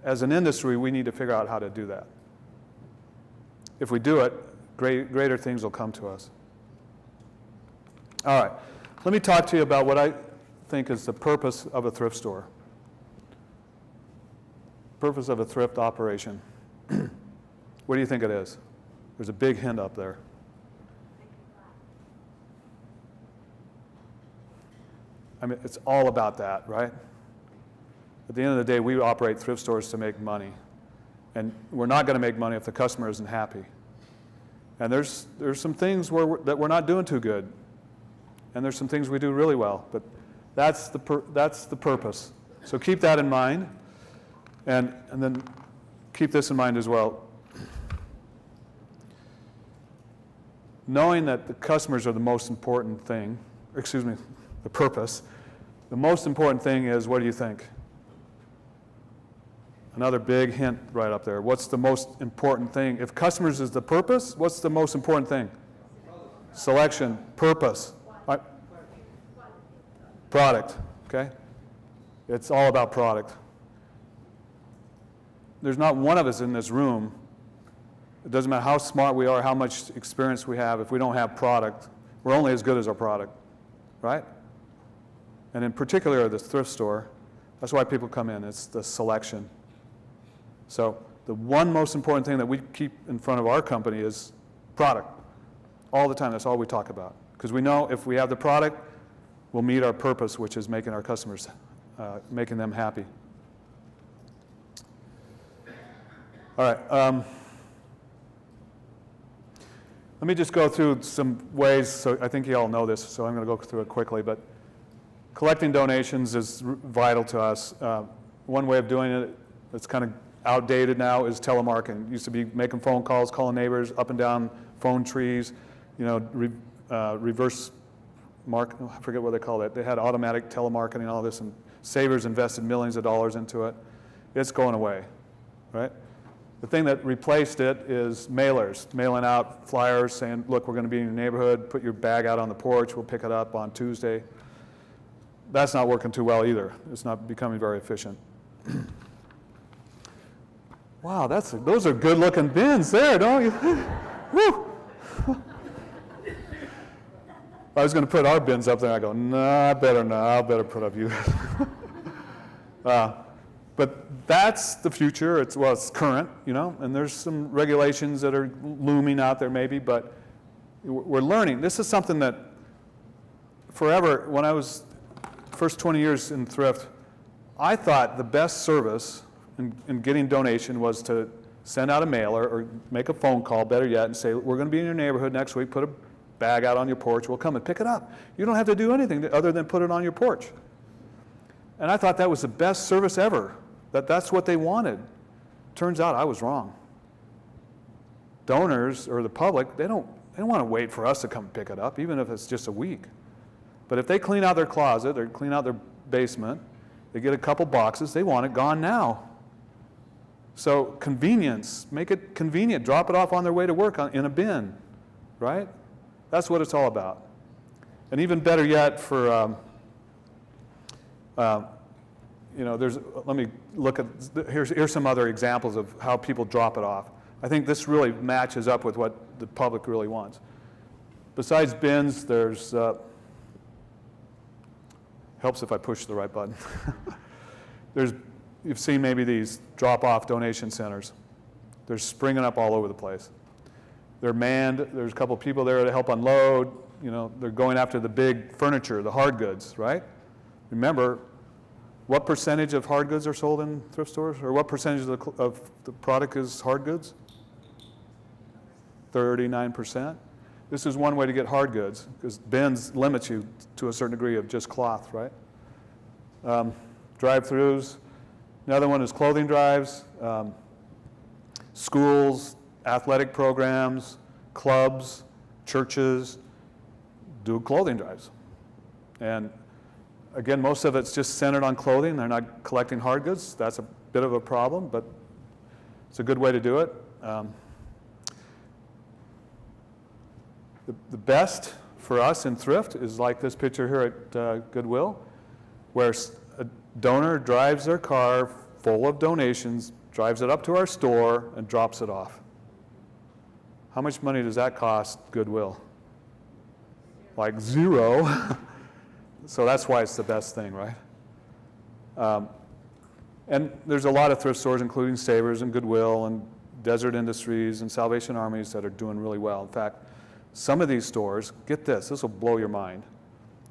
Speaker 1: As an industry, we need to figure out how to do that. If we do it, greater things will come to us. All right, let me talk to you about what I think is the purpose of a thrift store. Purpose of a thrift operation. What do you think it is? There's a big hint up there. I mean, it's all about that, right? At the end of the day, we operate thrift stores to make money. And we're not going to make money if the customer isn't happy. And there's some things that we're not doing too good. And there's some things we do really well. But that's the purpose. So keep that in mind. And then keep this in mind as well. Knowing that the customers are the most important thing, the purpose, the most important thing is, what do you think? Another big hint right up there. What's the most important thing? If customers is the purpose, what's the most important thing? Selection, purpose. Product, okay? It's all about product. There's not one of us in this room, it doesn't matter how smart we are, how much experience we have, if we don't have product, we're only as good as our product, right? And in particular, the thrift store, that's why people come in, it's the selection. So the one most important thing that we keep in front of our company is product. All the time, that's all we talk about. Because we know if we have the product, we'll meet our purpose, which is making our customers, making them happy. All right. Let me just go through some ways, so I think you all know this, so I'm going to go through it quickly, but collecting donations is vital to us. One way of doing it that's kind of outdated now is telemarketing. It used to be making phone calls, calling neighbors, up and down phone trees, you know, reverse mark, I forget what they call it. They had automatic telemarketing and all this, and Savers invested millions of dollars into it. It's going away, right? The thing that replaced it is mailers, mailing out flyers saying, look, we're going to be in your neighborhood, put your bag out on the porch, we'll pick it up on Tuesday. That's not working too well either. It's not becoming very efficient. Wow, those are good-looking bins there, don't you? Woo! I was going to put our bins up there. I go, nah, I better put up you. But that's the future. It's current, you know, and there's some regulations that are looming out there maybe, but we're learning. This is something that forever, when I was first 20 years in thrift, I thought the best service in getting donation was to send out a mailer or make a phone call, better yet, and say, we're going to be in your neighborhood next week, put a bag out on your porch, we'll come and pick it up. You don't have to do anything other than put it on your porch. And I thought that was the best service ever, that's what they wanted. Turns out I was wrong. Donors or the public, they don't want to wait for us to come pick it up, even if it's just a week. But if they clean out their closet or clean out their basement, they get a couple boxes, they want it gone now. So convenience, make it convenient, drop it off on their way to work in a bin, right? That's what it's all about. And even better yet for, you know, let me look at, here's some other examples of how people drop it off. I think this really matches up with what the public really wants. Besides bins, there's, helps if I push the right button. You've seen maybe these drop-off donation centers. They're springing up all over the place. They're manned. There's a couple people there to help unload. You know, they're going after the big furniture, the hard goods, right? Remember, what percentage of hard goods are sold in thrift stores? Or what percentage of the product is hard goods? 39%. This is one way to get hard goods, because bins limit you to a certain degree of just cloth, right? Drive-throughs. Another one is clothing drives. Schools, athletic programs, clubs, churches do clothing drives. And again, most of it's just centered on clothing. They're not collecting hard goods. That's a bit of a problem, but it's a good way to do it. The best for us in thrift is like this picture here at Goodwill, where a donor drives their car full of donations, drives it up to our store, and drops it off. How much money does that cost Goodwill? Like zero. So that's why it's the best thing, right? And there's a lot of thrift stores, including Savers and Goodwill and Desert Industries and Salvation Armies, that are doing really well. In fact, some of these stores, get this will blow your mind.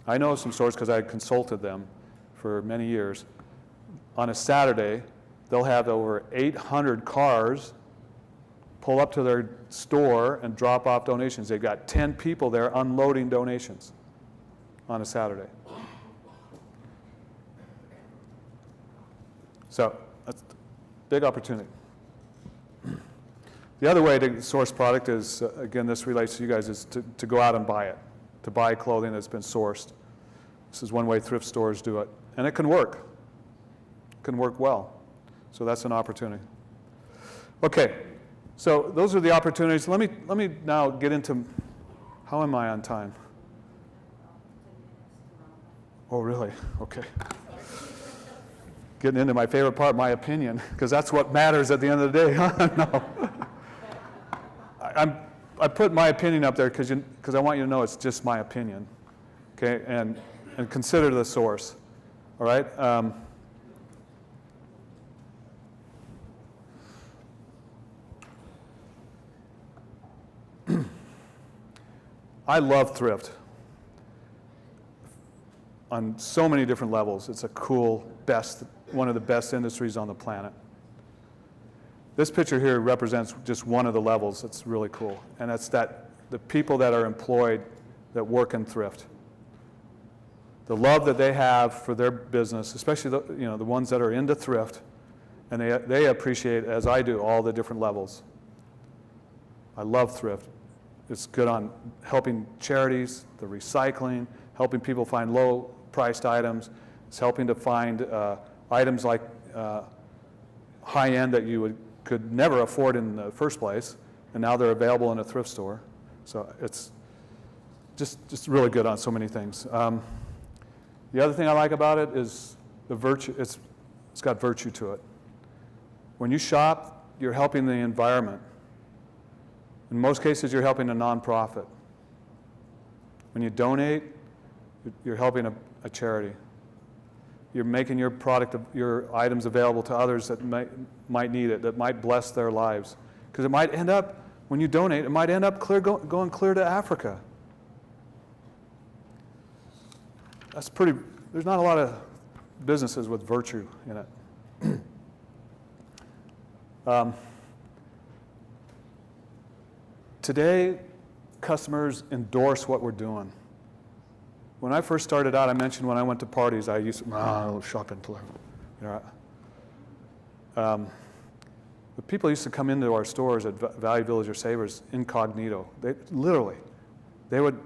Speaker 1: I know some stores because I consulted them for many years. On a Saturday, they'll have over 800 cars pull up to their store and drop off donations. They've got 10 people there unloading donations on a Saturday. So that's a big opportunity. The other way to source product is, again, this relates to you guys, is to go out and buy it, to buy clothing that's been sourced. This is one way thrift stores do it. And it can work. It can work well. So that's an opportunity. Okay, so those are the opportunities. Let me now get into, how am I on time? Oh, really? Okay. Getting into my favorite part, my opinion, because that's what matters at the end of the day. No. I put my opinion up there because I want you to know it's just my opinion, okay? And consider the source, all right? I love thrift on so many different levels. It's a cool, one of the best industries on the planet. This picture here represents just one of the levels that's really cool, and that's the people that are employed that work in thrift. The love that they have for their business, especially the ones that are into thrift, and they appreciate, as I do, all the different levels. I love thrift. It's good on helping charities, the recycling, helping people find low-priced items. It's helping to find items like high-end that you could never afford in the first place, and now they're available in a thrift store. So it's just really good on so many things. The other thing I like about it is the virtue. It's got virtue to it. When you shop, you're helping the environment. In most cases, you're helping a nonprofit. When you donate, you're helping a charity. You're making your product, your items available to others that might need it, that might bless their lives. Because it might end up, when you donate, it might end up going clear to Africa. There's not a lot of businesses with virtue in it. Today, customers endorse what we're doing. When I first started out, I mentioned when I went to parties, I used to shop in but people used to come into our stores at Value Village or Savers incognito. They would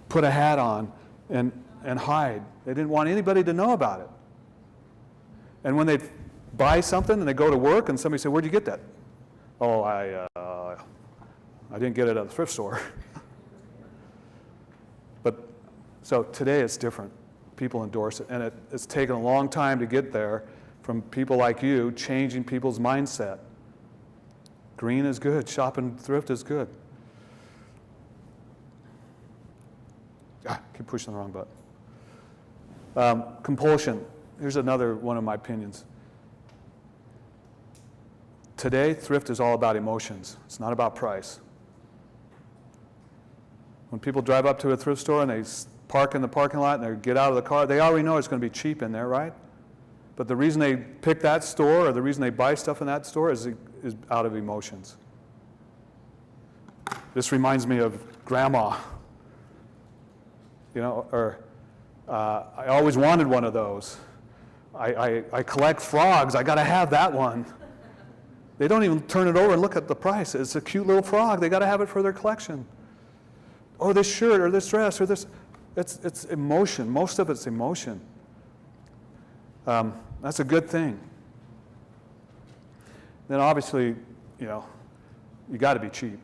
Speaker 1: put a hat on and hide. They didn't want anybody to know about it. And when they'd buy something and they go to work and somebody said, "Where'd you get that?" "Oh, I didn't get it at the thrift store." So today it's different. People endorse it, and it's taken a long time to get there from people like you changing people's mindset. Green is good. Shopping thrift is good. Keep pushing the wrong button. Compulsion. Here's another one of my opinions. Today, thrift is all about emotions. It's not about price. When people drive up to a thrift store and they park in the parking lot and they get out of the car, they already know it's going to be cheap in there, right? But the reason they pick that store or the reason they buy stuff in that store is out of emotions. This reminds me of grandma. You know, or I always wanted one of those. I collect frogs. I got to have that one. They don't even turn it over and look at the price. It's a cute little frog. They got to have it for their collection. Oh, this shirt or this dress or this. It's emotion. Most of it's emotion. That's a good thing. Then obviously, you know, you got to be cheap.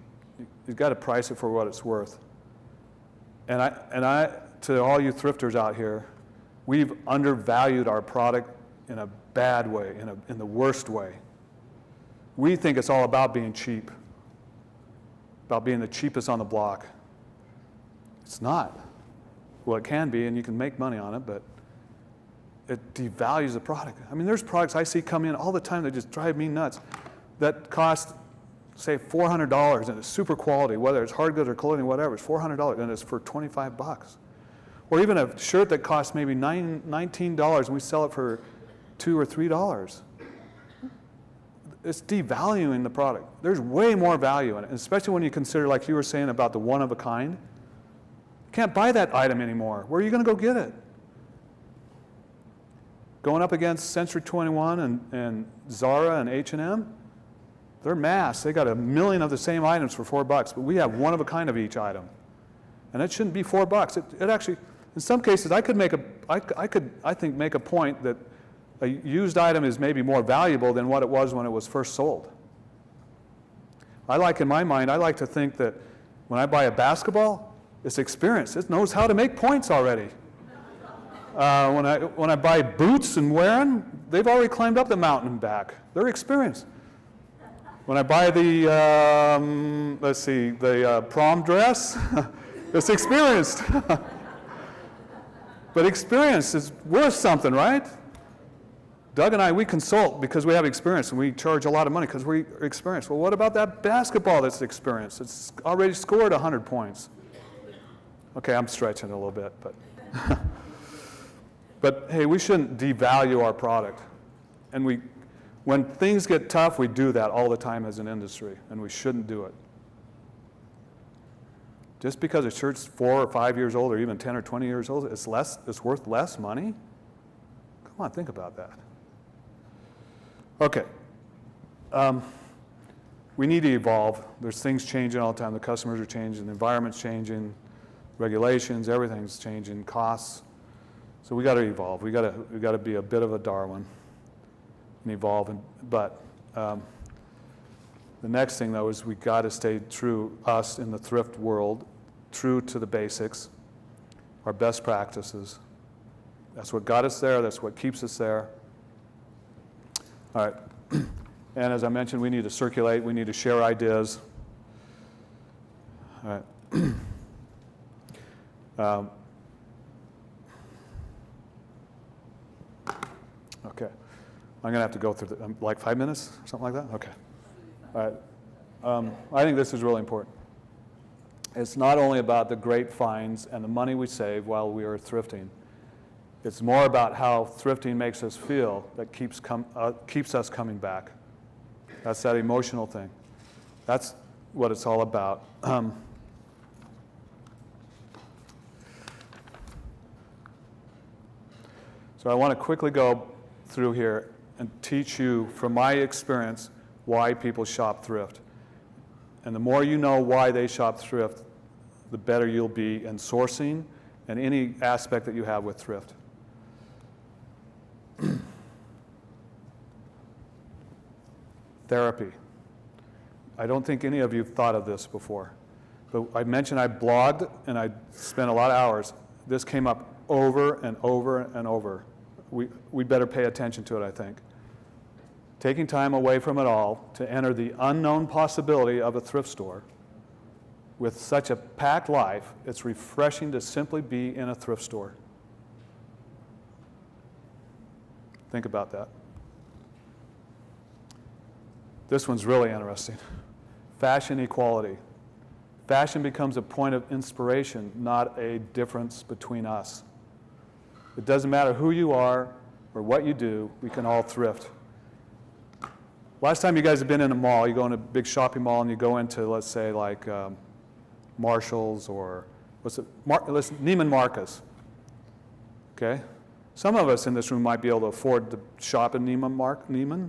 Speaker 1: You've got to price it for what it's worth. And I, to all you thrifters out here, we've undervalued our product in a bad way, in the worst way. We think it's all about being cheap, about being the cheapest on the block. It's not. Well, it can be, and you can make money on it, but it devalues the product. I mean, there's products I see come in all the time that just drive me nuts that cost, say, $400, and it's super quality, whether it's hard goods or clothing, whatever, it's $400, and it's for 25 bucks. Or even a shirt that costs maybe $19, and we sell it for $2 or $3. It's devaluing the product. There's way more value in it, especially when you consider, like you were saying about the one of a kind. You can't buy that item anymore. Where are you going to go get it? Going up against Century 21 and Zara and H&M, they're mass. They got 1 million of the same items for $4, but we have one of a kind of each item. And it shouldn't be $4. It actually, in some cases, I could make a point that a used item is maybe more valuable than what it was when it was first sold. In my mind, I like to think that when I buy a basketball, it's experience. It knows how to make points already. When I buy boots and wear them, they've already climbed up the mountain and back. They're experienced. When I buy the prom dress, it's experienced. But experience is worth something, right? Doug and I, we consult because we have experience, and we charge a lot of money because we're experienced. Well, what about that basketball that's experienced? It's already scored 100 points. Okay, I'm stretching it a little bit, but but hey, we shouldn't devalue our product. And when things get tough, we do that all the time as an industry, and we shouldn't do it. Just because a shirt's 4 or 5 years old, or even 10 or 20 years old, it's worth less money? Come on, think about that. Okay. We need to evolve. There's things changing all the time. The customers are changing, the environment's changing, regulations, everything's changing, costs. So we got to evolve. We got to be a bit of a Darwin and evolve. But the next thing, though, is we got to stay true, us in the thrift world, true to the basics, our best practices. That's what got us there. That's what keeps us there. All right. And as I mentioned, we need to circulate. We need to share ideas. All right. Okay. I'm going to have to go through like 5 minutes or something like that? Okay. All right. I think this is really important. It's not only about the great finds and the money we save while we are thrifting. It's more about how thrifting makes us feel that keeps us coming back. That's that emotional thing. That's what it's all about. So I want to quickly go through here and teach you, from my experience, why people shop thrift. And the more you know why they shop thrift, the better you'll be in sourcing and any aspect that you have with thrift. Therapy. I don't think any of you have thought of this before. But I mentioned I blogged and I spent a lot of hours. This came up over and over and over. We better pay attention to it, I think. Taking time away from it all to enter the unknown possibility of a thrift store with such a packed life, it's refreshing to simply be in a thrift store. Think about that. This one's really interesting. Fashion equality. Fashion becomes a point of inspiration, not a difference between us. It doesn't matter who you are or what you do, we can all thrift. Last time you guys have been in a mall, you go in a big shopping mall and you go into, let's say, like Marshall's or Neiman Marcus. Okay? Some of us in this room might be able to afford to shop in Neiman,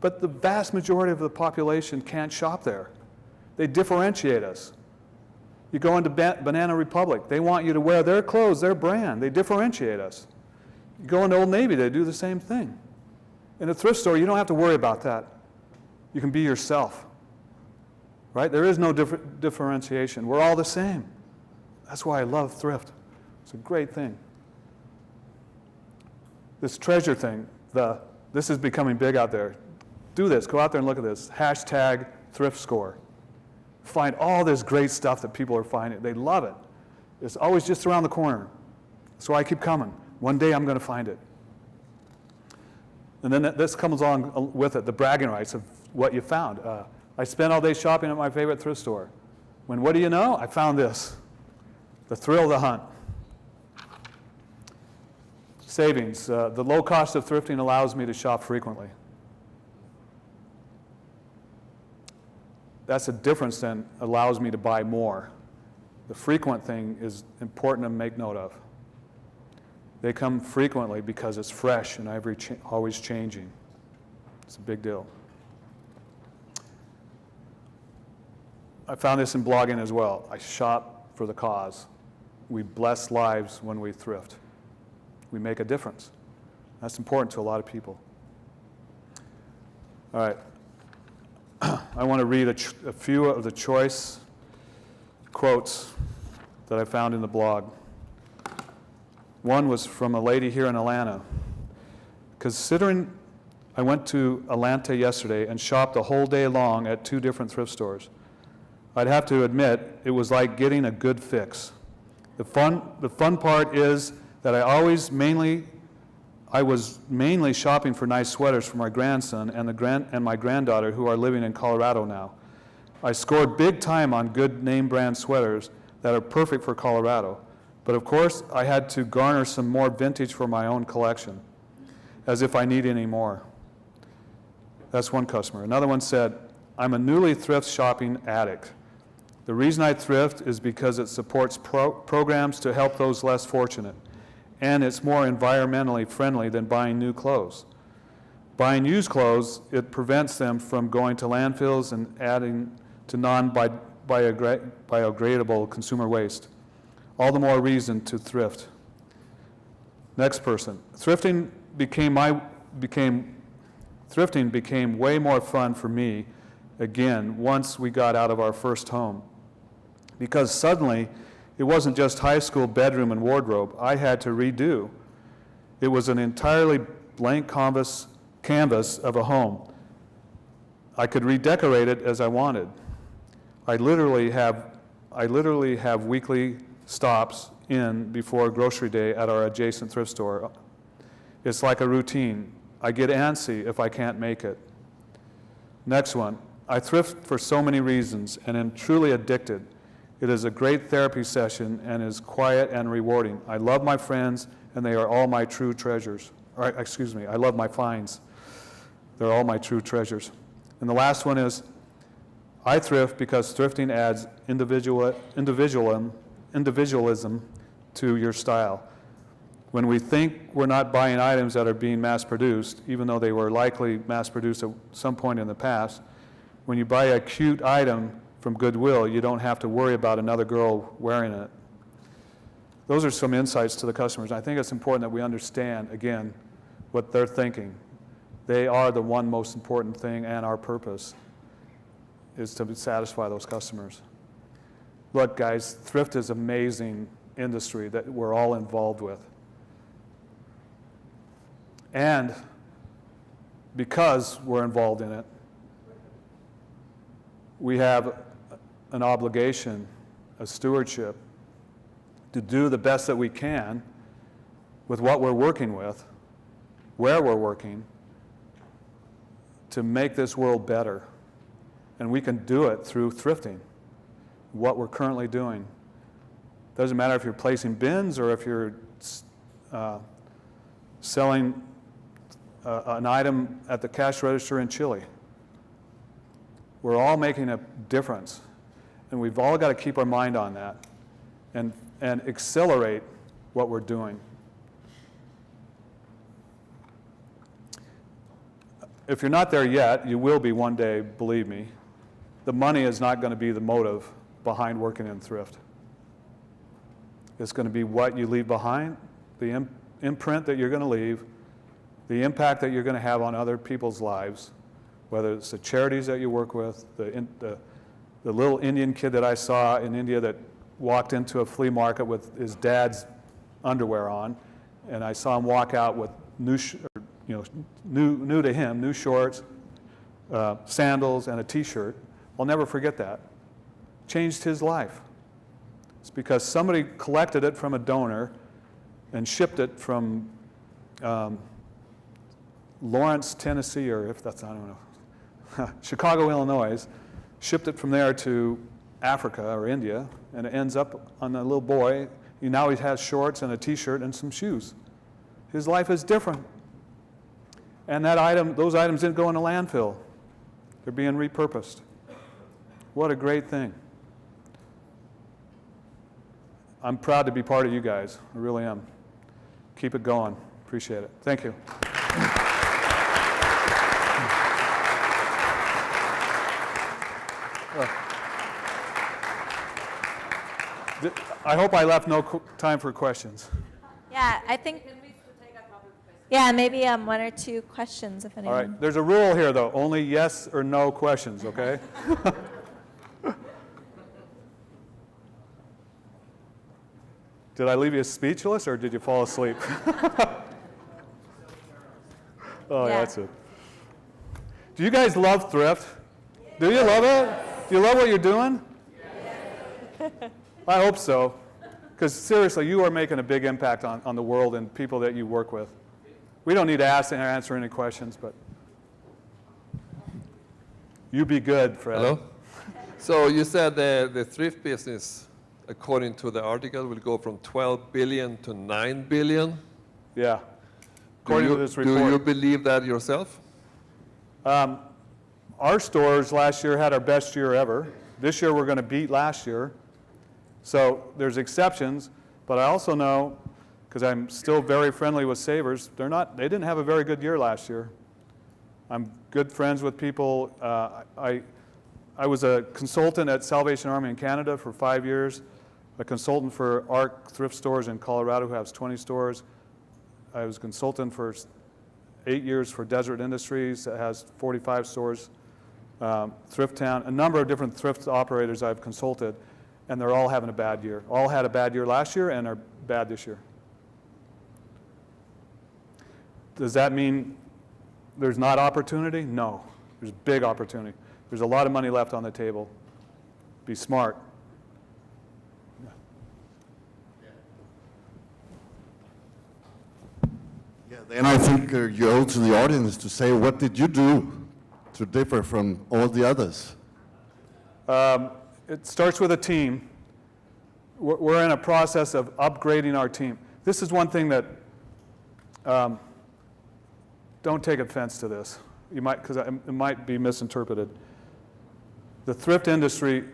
Speaker 1: but the vast majority of the population can't shop there. They differentiate us. You go into Banana Republic, they want you to wear their clothes, their brand. They differentiate us. You go into Old Navy, they do the same thing. In a thrift store, you don't have to worry about that. You can be yourself. Right? There is no differentiation. We're all the same. That's why I love thrift. It's a great thing. This treasure thing, this is becoming big out there. Do this. Go out there and look at this. Hashtag thrift score. Find all this great stuff that people are finding. They love it. It's always just around the corner. So I keep coming. One day I'm going to find it. And then this comes along with it, the bragging rights of what you found. I spent all day shopping at my favorite thrift store. When, what do you know? I found this. The thrill of the hunt. Savings. The low cost of thrifting allows me to shop frequently. That's a difference than allows me to buy more. The frequent thing is important to make note of. They come frequently because it's fresh and always changing. It's a big deal. I found this in blogging as well. I shop for the cause. We bless lives when we thrift. We make a difference. That's important to a lot of people. All right. I want to read a few of the choice quotes that I found in the blog. One was from a lady here in Atlanta. Considering I went to Atlanta yesterday and shopped a whole day long at 2 different thrift stores, I'd have to admit it was like getting a good fix. The fun part is that I was mainly shopping for nice sweaters for my grandson and my granddaughter who are living in Colorado now. I scored big time on good name brand sweaters that are perfect for Colorado. But of course, I had to garner some more vintage for my own collection, as if I need any more. That's one customer. Another one said, I'm a newly thrift shopping addict. The reason I thrift is because it supports programs to help those less fortunate. And it's more environmentally friendly than buying new clothes. Buying used clothes, it prevents them from going to landfills and adding to non-biodegradable consumer waste. All the more reason to thrift. Next person. Thrifting became way more fun for me, again, once we got out of our first home. Because suddenly, it wasn't just high school bedroom and wardrobe I had to redo. It was an entirely blank canvas of a home. I could redecorate it as I wanted. I literally have weekly stops in before grocery day at our adjacent thrift store. It's like a routine. I get antsy if I can't make it. Next one. I thrift for so many reasons and am truly addicted. It is a great therapy session and is quiet and rewarding. I love my friends and they are all my true treasures. I love my finds. They're all my true treasures. And the last one is, I thrift because thrifting adds individualism to your style. When we think we're not buying items that are being mass-produced, even though they were likely mass-produced at some point in the past, when you buy a cute item from Goodwill, you don't have to worry about another girl wearing it. Those are some insights to the customers. I think it's important that we understand, again, what they're thinking. They are the one most important thing, and our purpose is to satisfy those customers. Look, guys, thrift is an amazing industry that we're all involved with. And because we're involved in it, we have an obligation a stewardship to do the best that we can with what we're working with, where we're working, to make this world better. And we can do it through thrifting, what we're currently doing. Doesn't matter if you're placing bins or if you're selling an item at the cash register in Chile. We're all making a difference, and we've all got to keep our mind on that and accelerate what we're doing. If you're not there yet, you will be one day, believe me. The money is not going to be the motive behind working in thrift. It's going to be what you leave behind, the imprint that you're going to leave, the impact that you're going to have on other people's lives, whether it's the charities that you work with, the little Indian kid that I saw in India that walked into a flea market with his dad's underwear on, and I saw him walk out with new to him, new shorts, sandals, and a T-shirt. I'll never forget that. Changed his life. It's because somebody collected it from a donor and shipped it from Lawrence, Tennessee, or if that's, I don't know, Chicago, Illinois, shipped it from there to Africa or India, and it ends up on a little boy. Now he has shorts and a T-shirt and some shoes. His life is different. And those items didn't go in a landfill. They're being repurposed. What a great thing. I'm proud to be part of you guys. I really am. Keep it going. Appreciate it. Thank you. I hope I left no time for questions.
Speaker 2: Yeah, I think. Yeah, maybe 1 or 2 questions, if anyone.
Speaker 1: All right. There's a rule here, though. Only yes or no questions, okay? Did I leave you speechless, or did you fall asleep? Oh, yeah, that's it. Do you guys love thrift? Do you love it? Do you love what you're doing? Yes. I hope so. Because seriously, you are making a big impact on the world and people that you work with. We don't need to answer any questions, but you be good, Fred.
Speaker 3: Hello? So you said the thrift business, according to the article, will go from 12 billion to 9 billion.
Speaker 1: Yeah. According to this report.
Speaker 3: Do you believe that yourself?
Speaker 1: Our stores last year had our best year ever. This year we're going to beat last year. So there's exceptions, but I also know, because I'm still very friendly with savers, they didn't have a very good year last year. I'm good friends with people. I was a consultant at Salvation Army in Canada for 5 years, a consultant for ARC thrift stores in Colorado, who has 20 stores. I was a consultant for 8 years for Desert Industries, that has 45 stores. Thrift Town, a number of different thrift operators I've consulted, and they're all having a bad year. All had a bad year last year and are bad this year. Does that mean there's not opportunity? No, there's big opportunity. There's a lot of money left on the table. Be smart.
Speaker 4: Yeah, then I think you owe to the audience to say, what did you do to differ from all the others?
Speaker 1: It starts with a team. We're in a process of upgrading our team. This is one thing that, don't take offense to this. You might, because it might be misinterpreted. The thrift industry,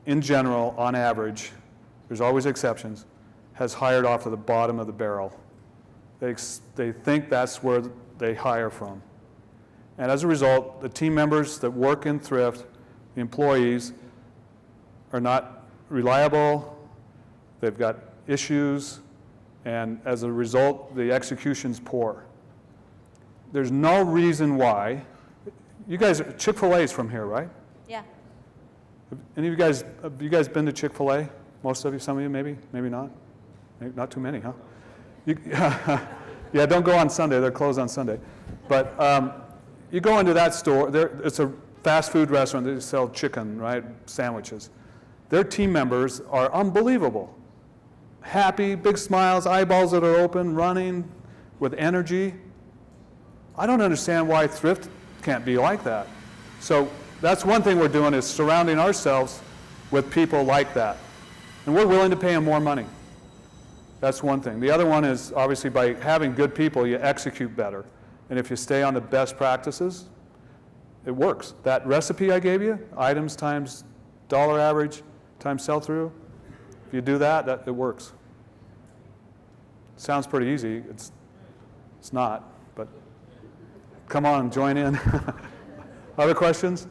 Speaker 1: in general, on average, there's always exceptions, has hired off of the bottom of the barrel. They think that's where they hire from. And as a result, the team members that work in thrift, the employees, are not reliable, they've got issues, and as a result, the execution's poor. There's no reason why. You guys, Chick-fil-A's from here, right?
Speaker 2: Yeah.
Speaker 1: Have you guys been to Chick-fil-A? Most of you, some of you, maybe not? Maybe not too many, huh? Yeah, don't go on Sunday, they're closed on Sunday. But you go into that store, it's a fast food restaurant, they sell chicken, right, sandwiches. their team members are unbelievable. Happy, big smiles, eyeballs that are open, running with energy. I don't understand why thrift can't be like that. So that's one thing we're doing, is surrounding ourselves with people like that. And we're willing to pay them more money. That's one thing. The other one is, obviously, by having good people, you execute better. And if you stay on the best practices, it works. That recipe I gave you, items times dollar average times sell-through, if you do that, it works. Sounds pretty easy. It's not, but come on, join in. Other questions?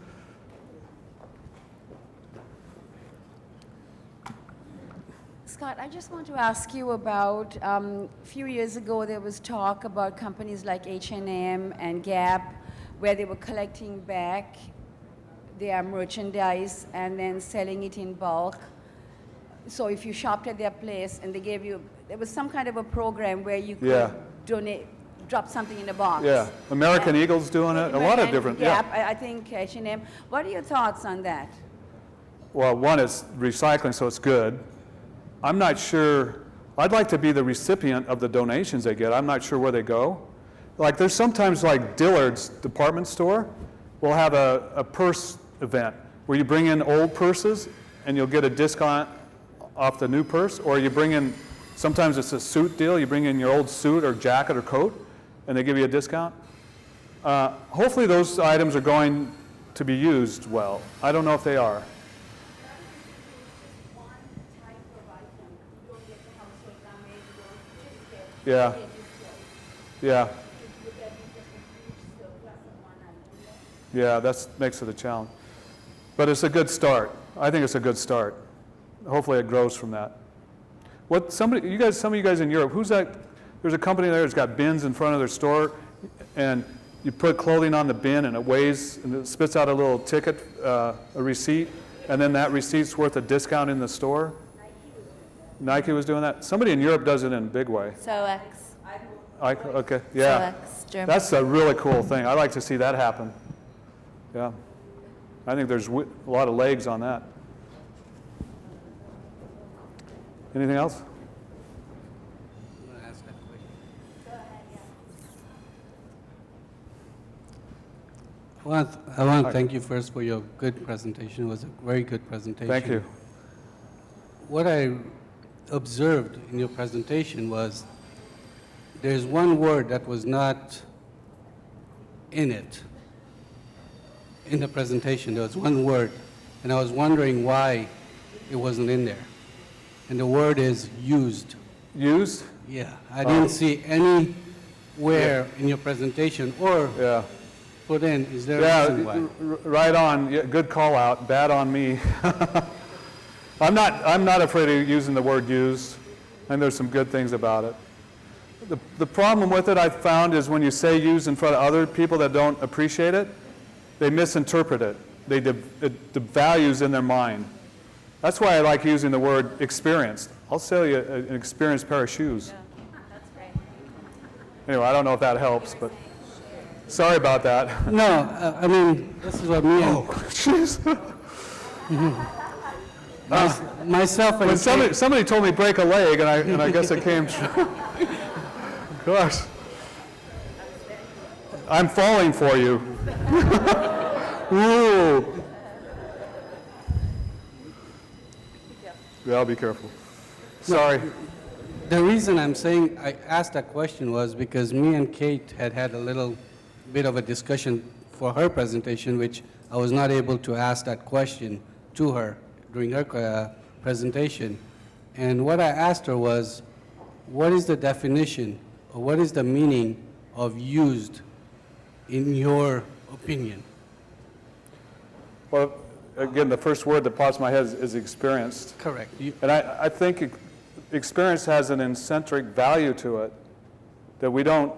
Speaker 5: Scott, I just want to ask you about, a few years ago there was talk about companies like H&M and Gap, where they were collecting back their merchandise and then selling it in bulk. So if you shopped at their place and they gave you, there was some kind of a program where you could donate, drop something in a box.
Speaker 1: Yeah, American Eagle's doing it, a lot of
Speaker 5: And
Speaker 1: different,
Speaker 5: Gap, I think H&M. What are your thoughts on that?
Speaker 1: Well, one is recycling, so it's good. I'm not sure, I'd like to be the recipient of the donations they get. I'm not sure where they go. Like, there's sometimes, like Dillard's department store will have a purse event where you bring in old purses and you'll get a discount off the new purse, or you bring in, sometimes it's a suit deal, you bring in your old suit or jacket or coat and they give you a discount. Hopefully those items are going to be used well. I don't know if they are. Yeah. Yeah. Yeah, that makes it a challenge. But it's a good start. I think it's a good start. Hopefully it grows from that. What some of you guys in Europe, who's that? There's a company there that's got bins in front of their store, and you put clothing on the bin and it weighs and it spits out a little ticket, a receipt, and then that receipt's worth a discount in the store. Nike was doing that. Somebody in Europe does it in a big way.
Speaker 2: SOX.
Speaker 1: Okay, yeah.
Speaker 2: SOX, German.
Speaker 1: That's a really cool thing. I like to see that happen. Yeah. I think there's a lot of legs on that. Anything else?
Speaker 6: I want to thank you first for your good presentation. It was a very good presentation.
Speaker 1: Thank you.
Speaker 6: What I observed in your presentation was there's one word that was not in it. In the presentation, there was one word, and I was wondering why it wasn't in there. And the word is used.
Speaker 1: Used?
Speaker 6: Yeah, I didn't see anywhere in your presentation or
Speaker 1: Yeah.
Speaker 6: put in. Is there a reason why?
Speaker 1: Right on. Yeah, good call out. Bad on me. I'm not afraid of using the word used, and there's some good things about it. The problem with it I've found is when you say used in front of other people that don't appreciate it, they misinterpret it. It devalues in their mind. That's why I like using the word experienced. I'll sell you an experienced pair of shoes.
Speaker 2: Yeah, that's great.
Speaker 1: Anyway, I don't know if that helps, but sorry about that.
Speaker 6: No, I mean, this is what me and
Speaker 1: Jeez.
Speaker 6: myself and
Speaker 1: When somebody told me break a leg, and I guess it came true. Gosh. I'm falling for you. Ooh. Yeah, I'll be careful. Sorry.
Speaker 6: the reason I'm saying I asked that question was because me and Kate had a little bit of a discussion for her presentation, which I was not able to ask that question to her during her presentation. And what I asked her was, what is the definition, or what is the meaning of used in your opinion?
Speaker 1: Well, again, the first word that pops in my head is experienced.
Speaker 6: Correct.
Speaker 1: And I think experience has an intrinsic value to it that we don't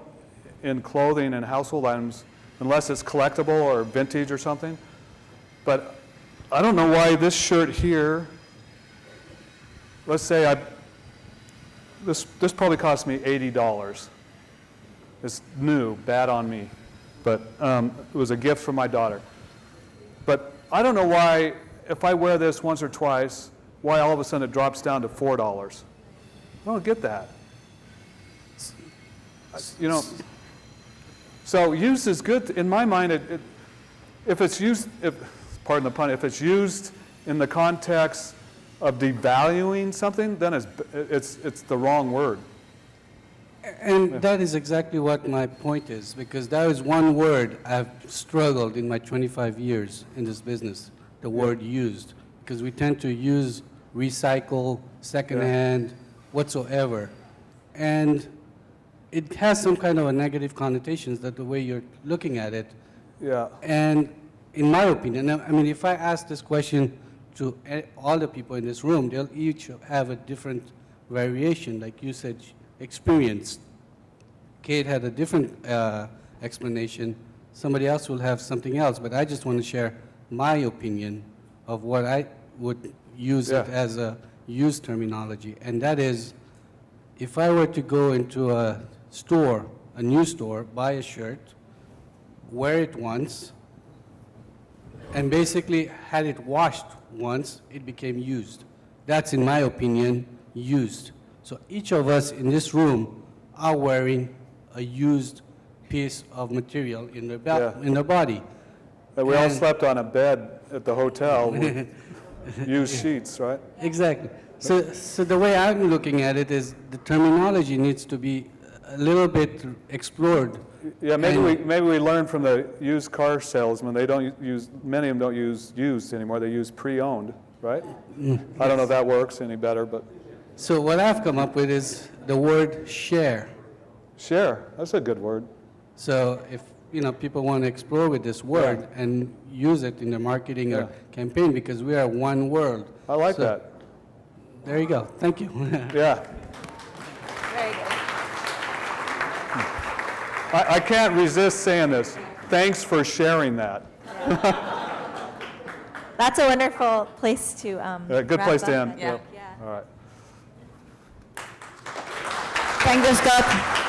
Speaker 1: in clothing and household items unless it's collectible or vintage or something. But I don't know why this shirt here, let's say this probably cost me $80. It's new, bad on me, but it was a gift from my daughter. But I don't know why if I wear this once or twice, why all of a sudden it drops down to $4? I don't get that. You know, so use is good. In my mind, if it's used, pardon the pun, if it's used in the context of devaluing something, then it's the wrong word.
Speaker 6: And that is exactly what my point is, because that is one word I've struggled in my 25 years in this business, the word used, because we tend to use recycle, secondhand, whatsoever. And it has some kind of a negative connotations that the way you're looking at it.
Speaker 1: Yeah.
Speaker 6: And in my opinion, I mean, if I ask this question to all the people in this room, they'll each have a different variation, like you said, experience. Kate had a different explanation. Somebody else will have something else, but I just want to share my opinion of what I would use it as a use terminology. And that is, if I were to go into a store, a new store, buy a shirt, wear it once, and basically had it washed once, it became used. That's, in my opinion, used. So each of us in this room are wearing a used piece of material in their, in their body.
Speaker 1: And we all slept on a bed at the hotel with used sheets, right?
Speaker 6: Exactly. So the way I'm looking at it is the terminology needs to be a little bit explored.
Speaker 1: Yeah, maybe we learn from the used car salesmen. They don't use, many of them don't use used anymore. They use pre-owned, right? I don't know if that works any better, but.
Speaker 6: So what I've come up with is the word share.
Speaker 1: Share, that's a good word.
Speaker 6: So if people want to explore with this word and use it in their marketing or campaign, because we are one world.
Speaker 1: I like that.
Speaker 6: There you go. Thank you.
Speaker 1: Yeah.
Speaker 2: Very good.
Speaker 1: I can't resist saying this. Thanks for sharing that.
Speaker 2: That's a wonderful place to
Speaker 1: Good
Speaker 2: wrap
Speaker 1: place to
Speaker 2: up.
Speaker 1: end.
Speaker 2: Yeah.
Speaker 1: Yep. All right.
Speaker 7: Thank you, Scott.